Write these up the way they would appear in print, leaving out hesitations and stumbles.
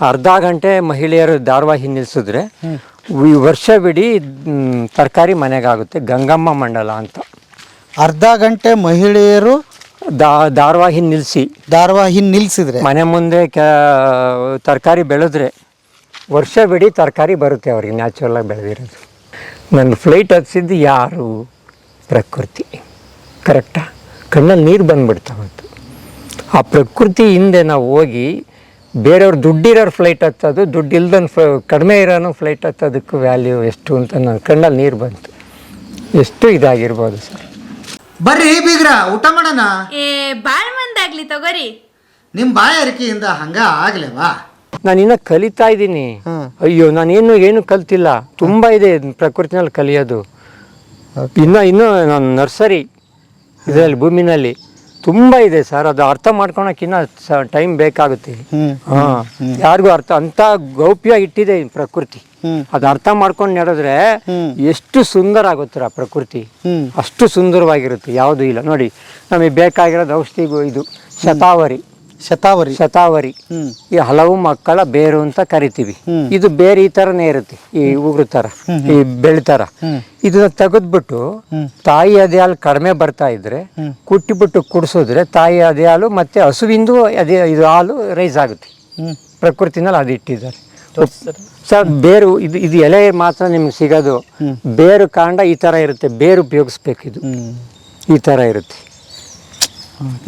ಅರ್ಧ ಗಂಟೆ ಮಹಿಳೆಯರು ಧಾರಾವಾಹಿ ನಿಲ್ಲಿಸಿದ್ರೆ ವರ್ಷವಿಡೀ ತರಕಾರಿ ಮನೆಗಾಗುತ್ತೆ. ಗಂಗಮ್ಮ ಮಂಡಲ ಅಂತ. ಅರ್ಧ ಗಂಟೆ ಮಹಿಳೆಯರು ಧಾರಾವಾಹಿ ನಿಲ್ಲಿಸಿದ್ರೆ ಮನೆ ಮುಂದೆ ತರಕಾರಿ ಬೆಳೆದ್ರೆ ವರ್ಷವಿಡೀ ತರಕಾರಿ ಬರುತ್ತೆ ಅವ್ರಿಗೆ, ನ್ಯಾಚುರಲ್ ಆಗಿ ಬೆಳೆದಿರೋದು. ನನ್ನ ಫ್ಲೈಟ್ ಹತ್ತಿಸಿದ್ದು ಯಾರು? ಪ್ರಕೃತಿ. ಕರೆಕ್ಟಾ? ಕಣ್ಣಲ್ಲಿ ನೀರು ಬಂದ್ಬಿಡ್ತಾವತ್ತು. ಆ ಪ್ರಕೃತಿ ಹಿಂದೆ ನಾವು ಹೋಗಿ ಬೇರೆಯವ್ರು ದುಡ್ಡಿರೋರು ಫ್ಲೈಟ್ ಹತ್ತೋದು, ದುಡ್ಡು ಇಲ್ದನ್ನು ಕಡಿಮೆ ಇರೋನು ಫ್ಲೈಟ್ ಹತ್ತೋದಕ್ಕೂ ವ್ಯಾಲ್ಯೂ ಎಷ್ಟು ಅಂತ ನನ್ನ ಕಣ್ಣಲ್ಲಿ ನೀರು ಬಂತು. ಎಷ್ಟು ಇದಾಗಿರ್ಬೋದು ಸರ್. ಬರ್ರಿ ಬೀಗ್ರ, ಊಟ ಮಾಡೋಣ. ಬಾಳ್ ಮಂದಾಗ್ಲಿ ತಗೋರಿ. ನಿಮ್ಮ ಬಾಯಾರಿಕೆಯಿಂದ ಹಂಗ ಆಗ್ಲೇವಾ? ನಾನು ಇನ್ನೂ ಕಲಿತಾ ಇದ್ದೀನಿ. ಅಯ್ಯೋ, ನಾನೇನು ಏನು ಕಲ್ತಿಲ್ಲ. ತುಂಬ ಇದೆ ಪ್ರಕೃತಿನಲ್ಲಿ ಕಲಿಯೋದು. ಇನ್ನೂ ನಾನು ನರ್ಸರಿ ಇದರಲ್ಲಿ ಭೂಮಿನಲ್ಲಿ ತುಂಬ ಇದೆ ಸರ್. ಅದು ಅರ್ಥ ಮಾಡ್ಕೊಳಕ್ಕಿನ್ನ ಟೈಮ್ ಬೇಕಾಗುತ್ತೆ. ಯಾರಿಗೂ ಅರ್ಥ ಅಂತ ಗೌಪ್ಯ ಇಟ್ಟಿದೆ ಪ್ರಕೃತಿ. ಅದು ಅರ್ಥ ಮಾಡ್ಕೊಂಡು ನಡೆದ್ರೆ ಎಷ್ಟು ಸುಂದರ ಆಗುತ್ತರ ಪ್ರಕೃತಿ. ಅಷ್ಟು ಸುಂದರವಾಗಿರುತ್ತೆ. ಯಾವುದೂ ಇಲ್ಲ ನೋಡಿ. ನಮಗೆ ಬೇಕಾಗಿರೋದು ಔಷಧಿಗೂ ಇದು ಶತಾವರಿ ಈ ಹಲವು ಮಕ್ಕಳ ಬೇರು ಅಂತ ಕರಿತೀವಿ. ಇದು ಬೇರೆ ಈ ತರನೇ ಇರುತ್ತೆ, ಈ ಉಗುರು ತರ, ಈ ಬೆಳ್ತರ. ಇದನ್ನ ತೆಗೆದ್ಬಿಟ್ಟು ತಾಯಿ ಅದೇ ಹಾಲು ಕಡಿಮೆ ಬರ್ತಾ ಇದ್ರೆ ಕುಟ್ಟಿಬಿಟ್ಟು ಕುಡಿಸಿದ್ರೆ ತಾಯಿ ಅದೇ ಹಾಲು ಮತ್ತೆ ಹಸುವಿಂದು ಇದು ಹಾಲು ರೈಸ್ ಆಗುತ್ತೆ. ಪ್ರಕೃತಿನಲ್ಲಿ ಅದು ಇಟ್ಟಿದ್ದಾರೆ ಸರ್. ಬೇರು ಇದು ಎಲೆ ಮಾತ್ರ ನಿಮ್ಗೆ ಸಿಗೋದು. ಬೇರು ಕಾಂಡ ಈ ತರ ಇರುತ್ತೆ. ಬೇರು ಉಪಯೋಗಿಸ್ಬೇಕು. ಇದು ಈ ತರ ಇರುತ್ತೆ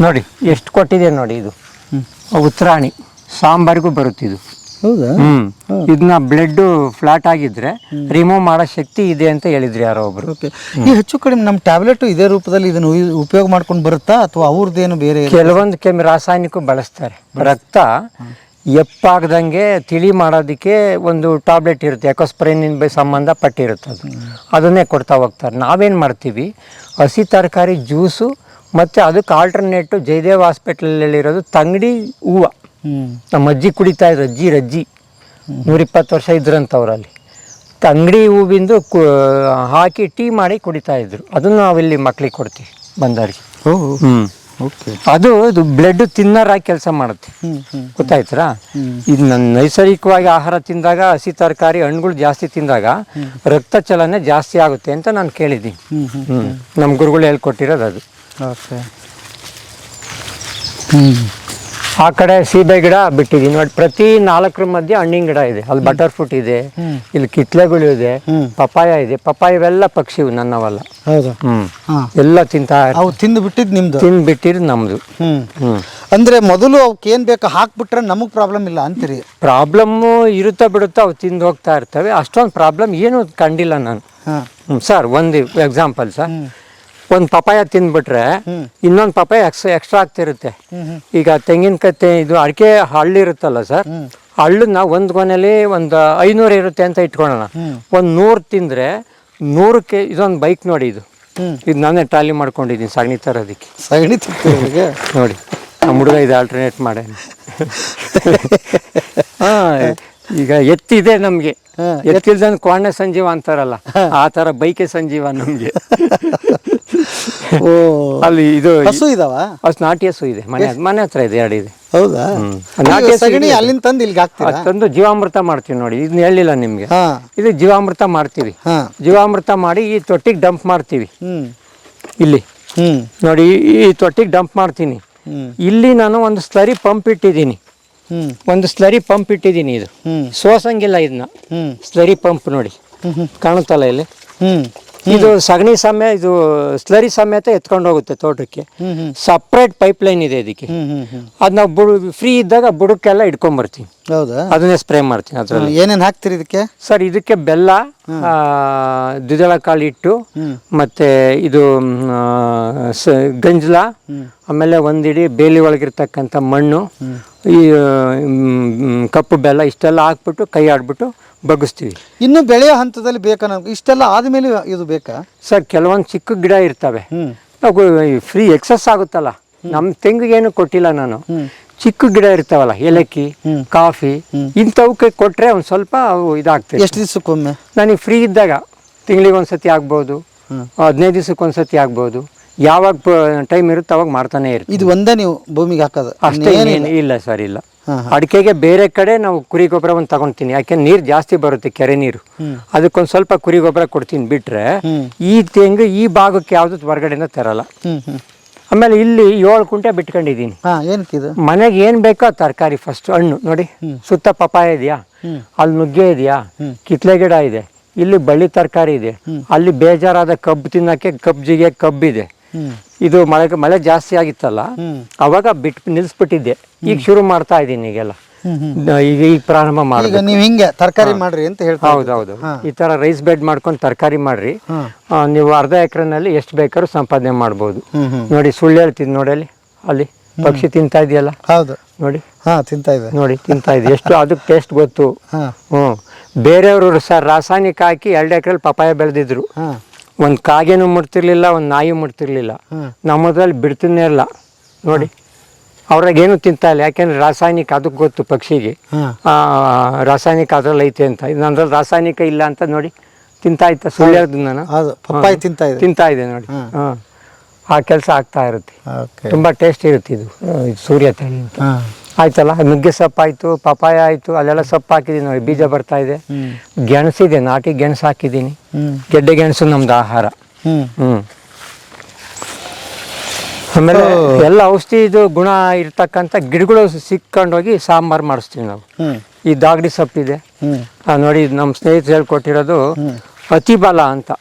ನೋಡಿ. ಎಷ್ಟು ಕೊಟ್ಟಿದೆ ನೋಡಿ. ಇದು ಉತ್ತರಾಣಿ ಸಾಂಬಾರಿಗೂ ಬರುತ್ತೆ ಇದು. ಹೌದಾ? ಇದನ್ನ ಬ್ಲಡ್ ಫ್ಲಾಟ್ ಆಗಿದ್ರೆ ರಿಮೂವ್ ಮಾಡೋ ಶಕ್ತಿ ಇದೆ ಅಂತ ಹೇಳಿದ್ರು ಯಾರೋ ಒಬ್ರು. ಈ ಹೆಚ್ಚು ಕಡಿಮೆ ನಮ್ಮ ಟ್ಯಾಬ್ಲೆಟ್ ಇದೇ ರೂಪದಲ್ಲಿ ಇದನ್ನು ಉಪಯೋಗ ಮಾಡ್ಕೊಂಡು ಬರುತ್ತಾ ಅಥವಾ ಅವ್ರದ್ದೇನು ಬೇರೆ? ಕೆಲವೊಂದು ರಾಸಾಯನಿಕ ಬಳಸ್ತಾರೆ. ರಕ್ತ ಎಪ್ಪಾಗದಂಗೆ ತಿಳಿ ಮಾಡೋದಕ್ಕೆ ಒಂದು ಟ್ಯಾಬ್ಲೆಟ್ ಇರುತ್ತೆ, ಎಕೋಸ್ಪ್ರೈನಿನ್ ಸಂಬಂಧಪಟ್ಟಿರುತ್ತೆ. ಅದನ್ನೇ ಕೊಡ್ತಾ ಹೋಗ್ತಾರೆ. ನಾವೇನು ಮಾಡ್ತೀವಿ, ಹಸಿ ತರಕಾರಿ ಜ್ಯೂಸು ಮತ್ತು ಅದಕ್ಕೆ ಆಲ್ಟರ್ನೇಟು ಜಯದೇವ್ ಹಾಸ್ಪಿಟ್ಲಲ್ಲಿರೋದು ತಂಗಡಿ ಹೂವು. ನಮ್ಮ ಅಜ್ಜಿ ಕುಡಿತಾ ಇದ್ರು, ರಜ್ಜಿ 120 ವರ್ಷ ಇದ್ರಂತವ್ರಲ್ಲಿ. ತಂಗಡಿ ಹೂವಿಂದು ಹಾಕಿ ಟೀ ಮಾಡಿ ಕುಡಿತಾ ಇದ್ರು. ಅದನ್ನು ನಾವಿಲ್ಲಿ ಮಕ್ಳಿಗೆ ಕೊಡ್ತೀವಿ ಬಂದವ್ರಿಗೆ. ಅದು ಬ್ಲಡ್ ತಿನ್ನರಾಗಿ ಕೆಲಸ ಮಾಡುತ್ತೆ. ಗೊತ್ತಾಯ್ತರಾ? ಇದು ನೈಸರ್ಗಿಕವಾಗಿ ಆಹಾರ ತಿಂದಾಗ, ಹಸಿ ತರಕಾರಿ ಹಣ್ಣುಗಳು ಜಾಸ್ತಿ ತಿಂದಾಗ ರಕ್ತ ಚಲನೆ ಜಾಸ್ತಿ ಆಗುತ್ತೆ ಅಂತ ನಾನು ಕೇಳಿದ್ದೀನಿ. ನಮ್ಮ ಗುರುಗಳು ಹೇಳ್ಕೊಟ್ಟಿರೋದು ಅದು. ಆ ಕಡೆ ಸೀಬೆ ಗಿಡ ಬಿಟ್ಟಿದ್ದೀನಿ ನೋಡಿ. ಪ್ರತಿ 4 ಮಧ್ಯೆ ಹಣ್ಣಿನ ಗಿಡ ಇದೆ. ಅಲ್ಲಿ ಬಟರ್ ಫ್ರೂಟ್ ಇದೆ, ಇಲ್ಲಿ ಕಿತ್ಲೆಗಳು ಇದೆ, ಪಪಾಯ ಇದೆ. ಪಪಾಯವೆಲ್ಲ ಪಕ್ಷಿ ನನ್ನವಲ್ಲ. ಎಲ್ಲ ತಿಂದ್ಬಿಟ್ಟಿದ್ದು ನಮ್ದು. ಅಂದ್ರೆ ಮೊದಲು ಅವಕ್ಕೆ ಏನ್ ಬೇಕು ಹಾಕ್ಬಿಟ್ರೆ ನಮಗ್ ಪ್ರಾಬ್ಲಮ್ ಇಲ್ಲ ಅಂತೀರಿ? ಪ್ರಾಬ್ಲಮ್ ಇರುತ್ತಾ ಬಿಡುತ್ತಾ, ಅವು ತಿಂದು ಹೋಗ್ತಾ ಇರ್ತವೆ. ಅಷ್ಟೊಂದು ಪ್ರಾಬ್ಲಮ್ ಏನು ಕಂಡಿಲ್ಲ ನಾನು. ಸರ್ ಒಂದು ಎಕ್ಸಾಂಪಲ್ ಸರ್, ಒಂದು ಪಪಾಯ ತಿಂದ್ಬಿಟ್ರೆ ಇನ್ನೊಂದು ಪಪಾಯ ಎಕ್ಸ್ಟ್ರಾ ಆಗ್ತಿರುತ್ತೆ. ಈಗ ತೆಂಗಿನಕಾಯಿ ಇದು ಅಡಿಕೆ ಹಳ್ಳಿರುತ್ತಲ್ಲ ಸರ್, ಹಳ್ಳನ್ನ ಒಂದು ಕೊನೆಯಲ್ಲಿ ಒಂದು 500 ಇರುತ್ತೆ ಅಂತ ಇಟ್ಕೊಳ್ಳೋಣ. ಒಂದು 100 ತಿಂದ್ರೆ 100ಕ್ಕೆ ಇದೊಂದು ಬೈಕ್ ನೋಡಿ. ಇದು ನಾನೇ ಟ್ರಾಲಿ ಮಾಡ್ಕೊಂಡಿದ್ದೀನಿ ಸಗಣಿ ತರೋದಕ್ಕೆ. ನೋಡಿ ನಮ್ಮ ಹುಡುಗ ಇದು ಆಲ್ಟರ್ನೇಟ್ ಮಾಡೇ. ಈಗ ಎತ್ತಿದೆ ನಮ್ಗೆ, ಎತ್ತಿಲ್ದ ಕ್ವಾಣೆ ಸಂಜೀವ ಅಂತಾರಲ್ಲ, ಆ ತರ ಬೈಕೆ ಸಂಜೀವ ನಮ್ಗೆ. ಅಲ್ಲಿ ಇದು ಹಸು ಇದಾವ? ನಾಟಿ ಹಸು ಇದೆ, ಮನೆ ಹತ್ರ ಇದೆ, 2 ಇದೆ. ಹೌದಾ? ಅಲ್ಲಿಂದ ತಂದು ಇಲ್ಲಿಗೆ ಹಾಕ್ತೀರಾ? ತಂದು ಜೀವಾಮೃತ ಮಾಡ್ತೀವಿ ನೋಡಿ. ಇದನ್ನ ಹೇಳಿಲ್ಲ ನಿಮ್ಗೆ. ಇದು ಜೀವಾಮೃತ ಮಾಡ್ತೀವಿ. ಜೀವಾಮೃತ ಮಾಡಿ ಈ ತೊಟ್ಟಿಗೆ ಡಂಪ್ ಮಾಡ್ತೀವಿ. ಇಲ್ಲಿ ನೋಡಿ, ಈ ತೊಟ್ಟಿಗೆ ಡಂಪ್ ಮಾಡ್ತೀನಿ. ಇಲ್ಲಿ ನಾನು ಒಂದು ಸ್ಲರಿ ಪಂಪ್ ಇಟ್ಟಿದ್ದೀನಿ. ಇದು ಸೋಸಂಗಿಲ್ಲ. ಇದನ್ನ ಸ್ಲರಿ ಪಂಪ್ ನೋಡಿ ಕಾಣುತ್ತಲ್ಲ ಇಲ್ಲಿ. ಇದು ಸಗಣಿ ಇದು ಸ್ಲರಿ ಸಮೇತ ಎತ್ಕೊಂಡು ಹೋಗುತ್ತೆ ತೋಟಕ್ಕೆ. ಸಪ್ರೇಟ್ ಪೈಪ್ ಲೈನ್ ಇದೆ ಇದಕ್ಕೆ. ಅದ್ ನಾವು ಫ್ರೀ ಇದ್ದಾಗ ಬುಡಕ್ಕೆಲ್ಲ ಇಟ್ಕೊಂಡ್ಬರ್ತೀನಿ. ಹೌದಾ? ಅದನ್ನೇ ಸ್ಪ್ರೇ ಮಾಡ್ತೀನಿ. ಅದ್ರಲ್ಲಿ ಏನೇನು ಹಾಕ್ತೀರಿ ಇದಕ್ಕೆ? ಸರ್, ಇದಕ್ಕೆ ಬೆಲ್ಲ, ದ್ವಿದಳ ಕಾಳು ಹಿಟ್ಟು, ಮತ್ತೆ ಇದು ಗಂಜಲ, ಆಮೇಲೆ ಒಂದಿಡಿ ಬೇಲಿ ಒಳಗಿರ್ತಕ್ಕಂಥ ಮಣ್ಣು, ಈ ಕಪ್ಪು ಬೆಲ್ಲ, ಇಷ್ಟೆಲ್ಲ ಹಾಕ್ಬಿಟ್ಟು ಕೈ ಆಡ್ಬಿಟ್ಟು ಬಗ್ಗಿಸ್ತೀವಿ. ಇನ್ನು ಬೆಳೆಯೋ ಹಂತದಲ್ಲಿ ಬೇಕಾ? ಇಷ್ಟೆಲ್ಲ ಆದ್ಮೇಲೆ ಇದು ಬೇಕಾ? ಸರ್, ಕೆಲವೊಂದು ಚಿಕ್ಕ ಗಿಡ ಇರ್ತವೆ, ಫ್ರೀ ಎಕ್ಸಸ್ ಆಗುತ್ತಲ್ಲ. ನಮ್ಮ ತೆಂಗಿಗೇನು ಕೊಟ್ಟಿಲ್ಲ ನಾನು. ಚಿಕ್ಕ ಗಿಡ ಇರ್ತಾವಲ್ಲ, ಏಲಕ್ಕಿ, ಕಾಫಿ, ಇಂಥವಕ್ಕೆ ಕೊಟ್ರೆ ಒಂದು ಸ್ವಲ್ಪ ಅವು ಇದಾಗ್ತದೆ. ಎಷ್ಟು ದಿವಸಕ್ಕೊಮ್ಮೆ? ನನಗೆ ಫ್ರೀ ಇದ್ದಾಗ ತಿಂಗಳಿಗೆ ಒಂದ್ಸತಿ ಆಗ್ಬೋದು, 15 ದಿವಸಕ್ಕೊಂದ್ಸತಿ ಆಗ್ಬೋದು. ಯಾವಾಗ ಟೈಮ್ ಇರುತ್ತೆ ಅವಾಗ ಮಾಡ್ತಾನೆ ಇರ್ತೀನಿ. ಇದು ಒಂದೇ ನೀವು ಭೂಮಿಗೆ ಹಾಕೋದು? ಅಷ್ಟೇ, ಇಲ್ಲ ಸರ್, ಇಲ್ಲ. ಅಡಿಕೆಗೆ ಬೇರೆ ಕಡೆ ನಾವು ಕುರಿ ಗೊಬ್ಬರವನ್ನು ತಗೊಳ್ತೀನಿ, ಯಾಕೆಂದ್ರೆ ನೀರು ಜಾಸ್ತಿ ಬರುತ್ತೆ, ಕೆರೆ ನೀರು. ಅದಕ್ಕೊಂದು ಸ್ವಲ್ಪ ಕುರಿ ಗೊಬ್ಬರ ಕೊಡ್ತೀನಿ. ಬಿಟ್ರೆ ಈ ತೆಂಗು ಈ ಭಾಗಕ್ಕೆ ಯಾವ್ದು ಹೊರಗಡೆಯಿಂದ ತರಲ್ಲ. ಆಮೇಲೆ ಇಲ್ಲಿ 7 ಕುಂಟೆ ಬಿಟ್ಕೊಂಡಿದ್ದೀನಿ. ಏನಕ್ಕಿದು? ಮನೆಗೆ ಏನ್ ಬೇಕೋ ತರಕಾರಿ. ಫಸ್ಟ್ ಹಣ್ಣು ನೋಡಿ, ಸುತ್ತ ಪಪಾಯ ಇದೆಯಾ, ಅಲ್ಲಿ ನುಗ್ಗೆ ಇದೆಯಾ, ಕಿತ್ಲೆ ಗಿಡ ಇದೆ, ಇಲ್ಲಿ ಬಳ್ಳಿ ತರಕಾರಿ ಇದೆ, ಅಲ್ಲಿ ಬೇಜಾರಾದ ಕಬ್ಬು ತಿನ್ನಕ್ಕೆ ಕಬ್ಜಿಗೆ ಕಬ್ಬಿದೆ. ಇದು ಮಳೆ ಜಾಸ್ತಿ ಆಗಿತ್ತಲ್ಲ, ಅವಾಗ ನಿಲ್ಸ್ಬಿಟ್ಟಿದ್ದೆ. ಈಗ ಶುರು ಮಾಡ್ತಾ ಇದ್ದೀನಿ ಈಗೆಲ್ಲ. ಈಗ ಪ್ರಾರಂಭ ಮಾಡಿ ನೀವು ಹಿಂಗೆ ತರಕಾರಿ ಮಾಡ್ರಿ ಅಂತ ಹೇಳ್ತಾರೆ. ಹೌದೌದು, ಈ ತರ ರೈಸ್ ಬೆಡ್ ಮಾಡ್ಕೊಂಡು ತರಕಾರಿ ಮಾಡ್ರಿ. ನೀವು ಅರ್ಧ ಎಕರೆನಲ್ಲಿ ಎಷ್ಟು ಬೇಕಾದ್ರೂ ಸಂಪಾದನೆ ಮಾಡ್ಬೋದು. ನೋಡಿ, ಸುಳ್ಳು ಹೇಳ್ತೀನಿ ನೋಡಿ, ಅಲ್ಲಿ ಪಕ್ಷಿ ತಿಂತಾ ಇದೆಯಲ್ಲ. ಹೌದು ನೋಡಿ, ತಿಂತಾ ಇದೆ ನೋಡಿ, ತಿಂತಾ ಇದೆ. ಎಷ್ಟು ಅದಕ್ಕೆ ಟೇಸ್ಟ್ ಗೊತ್ತು. ಬೇರೆಯವರು ಸರ್ ರಾಸಾಯನಿಕ ಹಾಕಿ 2 ಎಕರೆಲಿ ಪಪಾಯ ಬೆಳೆದಿದ್ರು. ಒಂದು ಕಾಗೆನೂ ಮುಟ್ತಿರ್ಲಿಲ್ಲ, ಒಂದು ನಾಯಿ ಮುಟ್ತಿರ್ಲಿಲ್ಲ. ನಮ್ಮದ್ರಲ್ಲಿ ಬಿಡ್ತಾನೆ ಇಲ್ಲ ನೋಡಿ. ಅವ್ರಾಗೇನು ತಿಂತಾ ಇಲ್ಲ, ಯಾಕೆಂದ್ರೆ ರಾಸಾಯನಿಕ ಅದಕ್ಕೆ ಗೊತ್ತು ಪಕ್ಷಿಗೆ, ರಾಸಾಯನಿಕ ಅದ್ರಲ್ಲಿ ಐತೆ ಅಂತ. ನಂದ್ರಲ್ಲಿ ರಾಸಾಯನಿಕ ಇಲ್ಲ ಅಂತ ನೋಡಿ ತಿಂತಾ ಇತ್ತ. ಸುಳ್ಳು ಹೇಳ್ದು ನಾನು. ಪಪ್ಪಾಯ ತಿಂತಾ ಇದೆ ನೋಡಿ. ಆ ಕೆಲಸ ಆಗ್ತಾ ಇರುತ್ತೆ. ತುಂಬಾ ಟೇಸ್ಟ್ ಇರುತ್ತೆ ಇದು ಸೂರ್ಯತಳಿ ಅಂತ. ಆಯ್ತಲ್ಲ, ನುಗ್ಗೆ ಸೊಪ್ಪು ಆಯ್ತು, ಪಪಾಯ ಆಯ್ತು, ಅಲ್ಲೆಲ್ಲ ಸೊಪ್ಪು ಹಾಕಿದೀನಿ ನೋಡಿ, ಬೀಜ ಬರ್ತಾ ಇದೆ. ಗೆಣಸಿದೆ, ನಾಟಿ ಗೆಣಸು ಹಾಕಿದ್ದೀನಿ. ಗೆಡ್ಡೆ ಗೆಣಸು ನಮ್ದು ಆಹಾರ. ಆಮೇಲೆ ಎಲ್ಲ ಔಷಧಿದು ಗುಣ ಇರ್ತಕ್ಕಂಥ ಗಿಡಗಳು ಸಿಕ್ಕೊಂಡೋಗಿ ಸಾಂಬಾರು ಮಾಡಿಸ್ತೀವಿ ನಾವು. ಈ ದಾಗಡಿ ಸೊಪ್ಪಿದೆ ನೋಡಿ, ನಮ್ಮ ಸ್ನೇಹಿತರು ಹೇಳ್ಕೊಟ್ಟಿರೋದು ಅತಿಬಲ ಅಂತ.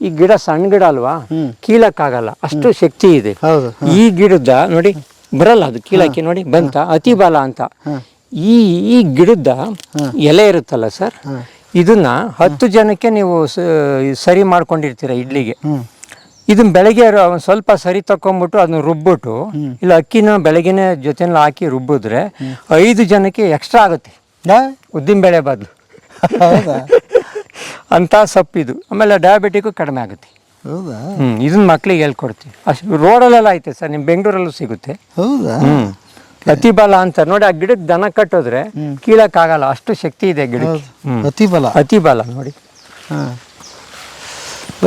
ಈ ಗಿಡ ಸಣ್ಣ ಗಿಡ ಅಲ್ವಾ, ಕೀಳಕ್ಕಾಗಲ್ಲ, ಅಷ್ಟು ಶಕ್ತಿ ಇದೆ ಈ ಗಿಡದ. ನೋಡಿ ಬರಲ್ಲ ಅದು ಕೀಳಕ್ಕೆ, ನೋಡಿ ಬಂತ, ಅತಿಬಲ ಅಂತ. ಈ ಗಿಡದ ಎಲೆ ಇರುತ್ತಲ್ಲ ಸರ್, ಇದನ್ನ 10 ಜನಕ್ಕೆ ನೀವು ಸರಿ ಮಾಡ್ಕೊಂಡಿರ್ತೀರ ಇಡ್ಲಿಗೆ. ಇದನ್ನ ಬೆಳಗ್ಗೆ ಒಂದು ಸ್ವಲ್ಪ ಸರಿ ತಕೊಂಡ್ಬಿಟ್ಟು ಅದನ್ನ ರುಬ್ಬಿಟ್ಟು, ಇಲ್ಲ ಅಕ್ಕಿನ ಬೆಳಗ್ಗೆನೆ ಜೊತೆನಲ್ಲಿ ಹಾಕಿ ರುಬ್ಬಿದ್ರೆ 5 ಜನಕ್ಕೆ ಎಕ್ಸ್ಟ್ರಾ ಆಗುತ್ತೆ, ಉದ್ದಿನ ಬೇಳೆ ಬದಲು ಅಂತ ಸೊಪ್ಪಿದು. ಆಮೇಲೆ ಡಯಾಬಿಟಿಕ್ಕು ಕಡಿಮೆ ಆಗುತ್ತೆ. ಇದನ್ನ ಮಕ್ಳಿಗೆ ಹೇಳ್ಕೊಡ್ತೀವಿ. ಅಷ್ಟು ರೋಡಲ್ಲೆಲ್ಲ ಐತೆ ಸರ್, ನಿಮ್ಮ ಬೆಂಗಳೂರಲ್ಲೂ ಸಿಗುತ್ತೆ. ಅತಿಬಲ ಅಂತ ನೋಡಿ. ಆ ಗಿಡಕ್ಕೆ ದನ ಕಟ್ಟೋದ್ರೆ ಕೀಳಕ್ಕಾಗಲ್ಲ, ಅಷ್ಟು ಶಕ್ತಿ ಇದೆ ಗಿಡಕ್ಕೆ. ಅತಿಬಲ ನೋಡಿ.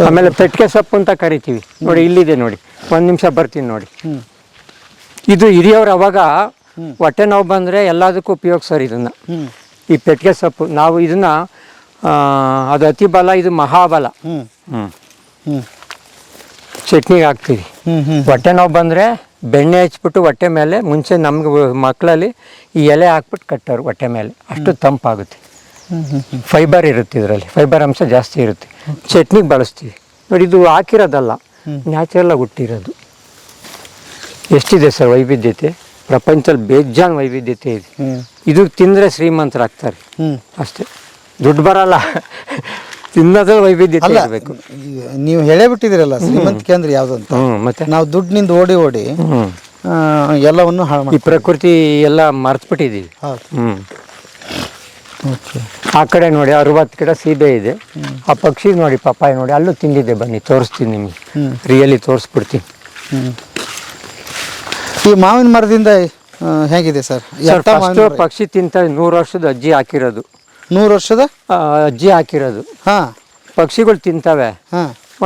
ಆಮೇಲೆ ಪೆಟ್ಟಿಗೆ ಸೊಪ್ಪು ಅಂತ ಕರಿತೀವಿ ನೋಡಿ, ಇಲ್ಲಿದೆ ನೋಡಿ. 1 ನಿಮಿಷ ಬರ್ತೀನಿ ನೋಡಿ. ಇದು ಹಿರಿಯವ್ರು ಅವಾಗ ಹೊಟ್ಟೆ ನೋವು ಬಂದ್ರೆ ಎಲ್ಲದಕ್ಕೂ ಉಪಯೋಗಿಸೋರು ಇದನ್ನ. ಈ ಪೆಟ್ಟಿಗೆ ಸೊಪ್ಪು ನಾವು ಇದನ್ನ ಅದು ಅತಿಬಲ, ಇದು ಮಹಾಬಲ. ಚಟ್ನಿಗೆ ಹಾಕ್ತೀವಿ. ಹೊಟ್ಟೆ ನೋವು ಬಂದರೆ ಬೆಣ್ಣೆ ಹಚ್ಬಿಟ್ಟು ಹೊಟ್ಟೆ ಮೇಲೆ, ಮುಂಚೆ ನಮ್ಗೆ ಮಕ್ಕಳಲ್ಲಿ ಈ ಎಲೆ ಹಾಕ್ಬಿಟ್ಟು ಕಟ್ಟೋರು ಹೊಟ್ಟೆ ಮೇಲೆ, ಅಷ್ಟು ತಂಪಾಗುತ್ತೆ. ಫೈಬರ್ ಇರುತ್ತೆ ಇದರಲ್ಲಿ, ಫೈಬರ್ ಅಂಶ ಜಾಸ್ತಿ ಇರುತ್ತೆ. ಚಟ್ನಿಗೆ ಬಳಸ್ತೀವಿ ನೋಡಿ. ಇದು ಹಾಕಿರೋದಲ್ಲ, ನ್ಯಾಚುರಲ್ ಆಗಿ ಹುಟ್ಟಿರೋದು. ಎಷ್ಟಿದೆ ಸರ್ ವೈವಿಧ್ಯತೆ, ಪ್ರಪಂಚದಲ್ಲಿ ಬೇಜಾನ್ ವೈವಿಧ್ಯತೆ ಇದೆ. ಇದು ತಿಂದರೆ ಶ್ರೀಮಂತರಾಗ್ತಾರೆ ಅಷ್ಟೇ, ದುಡ್ಡು ಬರಲ್ಲ. ತಿನ್ನೋದ್ರಲ್ಲಿ ವೈವಿಧ್ಯತೆ ಇರಬೇಕು. ನೀವು ಹೇಳೇ ಬಿಟ್ಟಿದ್ದೀರಲ್ಲ ಶ್ರೀಮಂತಿಕೆ ಅಂದ್ರೆ ಯಾವ್ದು ಅಂತ. ಮತ್ತೆ ನಾವು ದುಡ್ಡಿನಿಂದ ಓಡಿ ಎಲ್ಲವನ್ನು ಈ ಪ್ರಕೃತಿ ಎಲ್ಲ ಮರ್ತ್ಬಿಟ್ಟಿದ್ದೀವಿ. ಆ ಕಡೆ ನೋಡಿ 60 ಗಿಡ ಸೀಬೆ ಇದೆ. ಆ ಪಕ್ಷಿ ನೋಡಿ, ಪಪ್ಪಾಯ ನೋಡಿ, ಅಲ್ಲೂ ತಿಂದಿದೆ. ಬನ್ನಿ ತೋರಿಸ್ತೀನಿ ನಿಮಗೆ, ರಿಯಲಿ ತೋರಿಸ್ಬಿಡ್ತೀನಿ. ಈ ಮಾವಿನ ಮರದಿಂದ ಹೇಗಿದೆ ಸರ್? ಫಸ್ಟ್ ಪಕ್ಷಿ ತಿಂತ 100 ವರ್ಷದ ಅಜ್ಜಿ ಹಾಕಿರೋದು. 100 ವರ್ಷದ ಅಜ್ಜಿ ಹಾಕಿರೋದು. ಪಕ್ಷಿಗಳು ತಿಂತವೆ.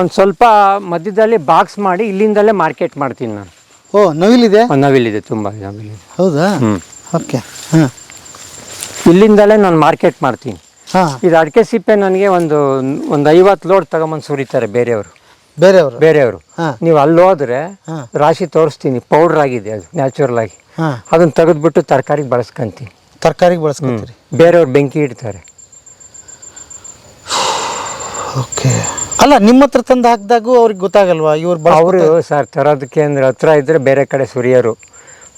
ಒಂದು ಸ್ವಲ್ಪ ಮಧ್ಯದಲ್ಲಿ ಬಾಕ್ಸ್ ಮಾಡಿ ಇಲ್ಲಿಂದಲೇ ಮಾರ್ಕೆಟ್ ಮಾಡ್ತೀನಿ ನಾನು. ನವಿಲಿದೆ? ನವಿಲಿದೆ, ತುಂಬಾ ನವಿಲಿದೆ. ಹೌದಾ? ಓಕೆ. ಇಲ್ಲಿಂದಲೇ ನಾನು ಮಾರ್ಕೆಟ್ ಮಾಡ್ತೀನಿ. ಇದು ಅಡಿಕೆ ಸಿಪ್ಪೆ ನನಗೆ ಒಂದು 50 ಲೋಡ್ ತಗೊಂಬಂದು ಸುರಿತಾರೆ ಬೇರೆಯವರು. ನೀವು ಅಲ್ಲಿ ಹೋದ್ರೆ ರಾಶಿ ತೋರಿಸ್ತೀನಿ, ಪೌಡರ್ ಆಗಿದೆ ಅದು, ನ್ಯಾಚುರಲ್ ಆಗಿ. ಅದನ್ನ ತೆಗೆದ್ಬಿಟ್ಟು ತರಕಾರಿಗೆ ಬಳಸ್ಕೊಂತೀನಿ. ಬೇರೆಯವ್ರು ಬೆಂಕಿ ಇಡ್ತಾರೆ. ಓಕೆ. ಅಲ್ಲ, ನಿಮ್ಮ ಹತ್ರ ತಂದು ಹಾಕಿದಾಗೂ ಅವ್ರಿಗೆ ಗೊತ್ತಾಗಲ್ವಾ? ಅವರು ಸರ್ ತರೋದಕ್ಕೆ ಅಂದ್ರೆ ಹತ್ರ ಇದ್ರೆ ಬೇರೆ ಕಡೆ ಸುರಿಯೋರು.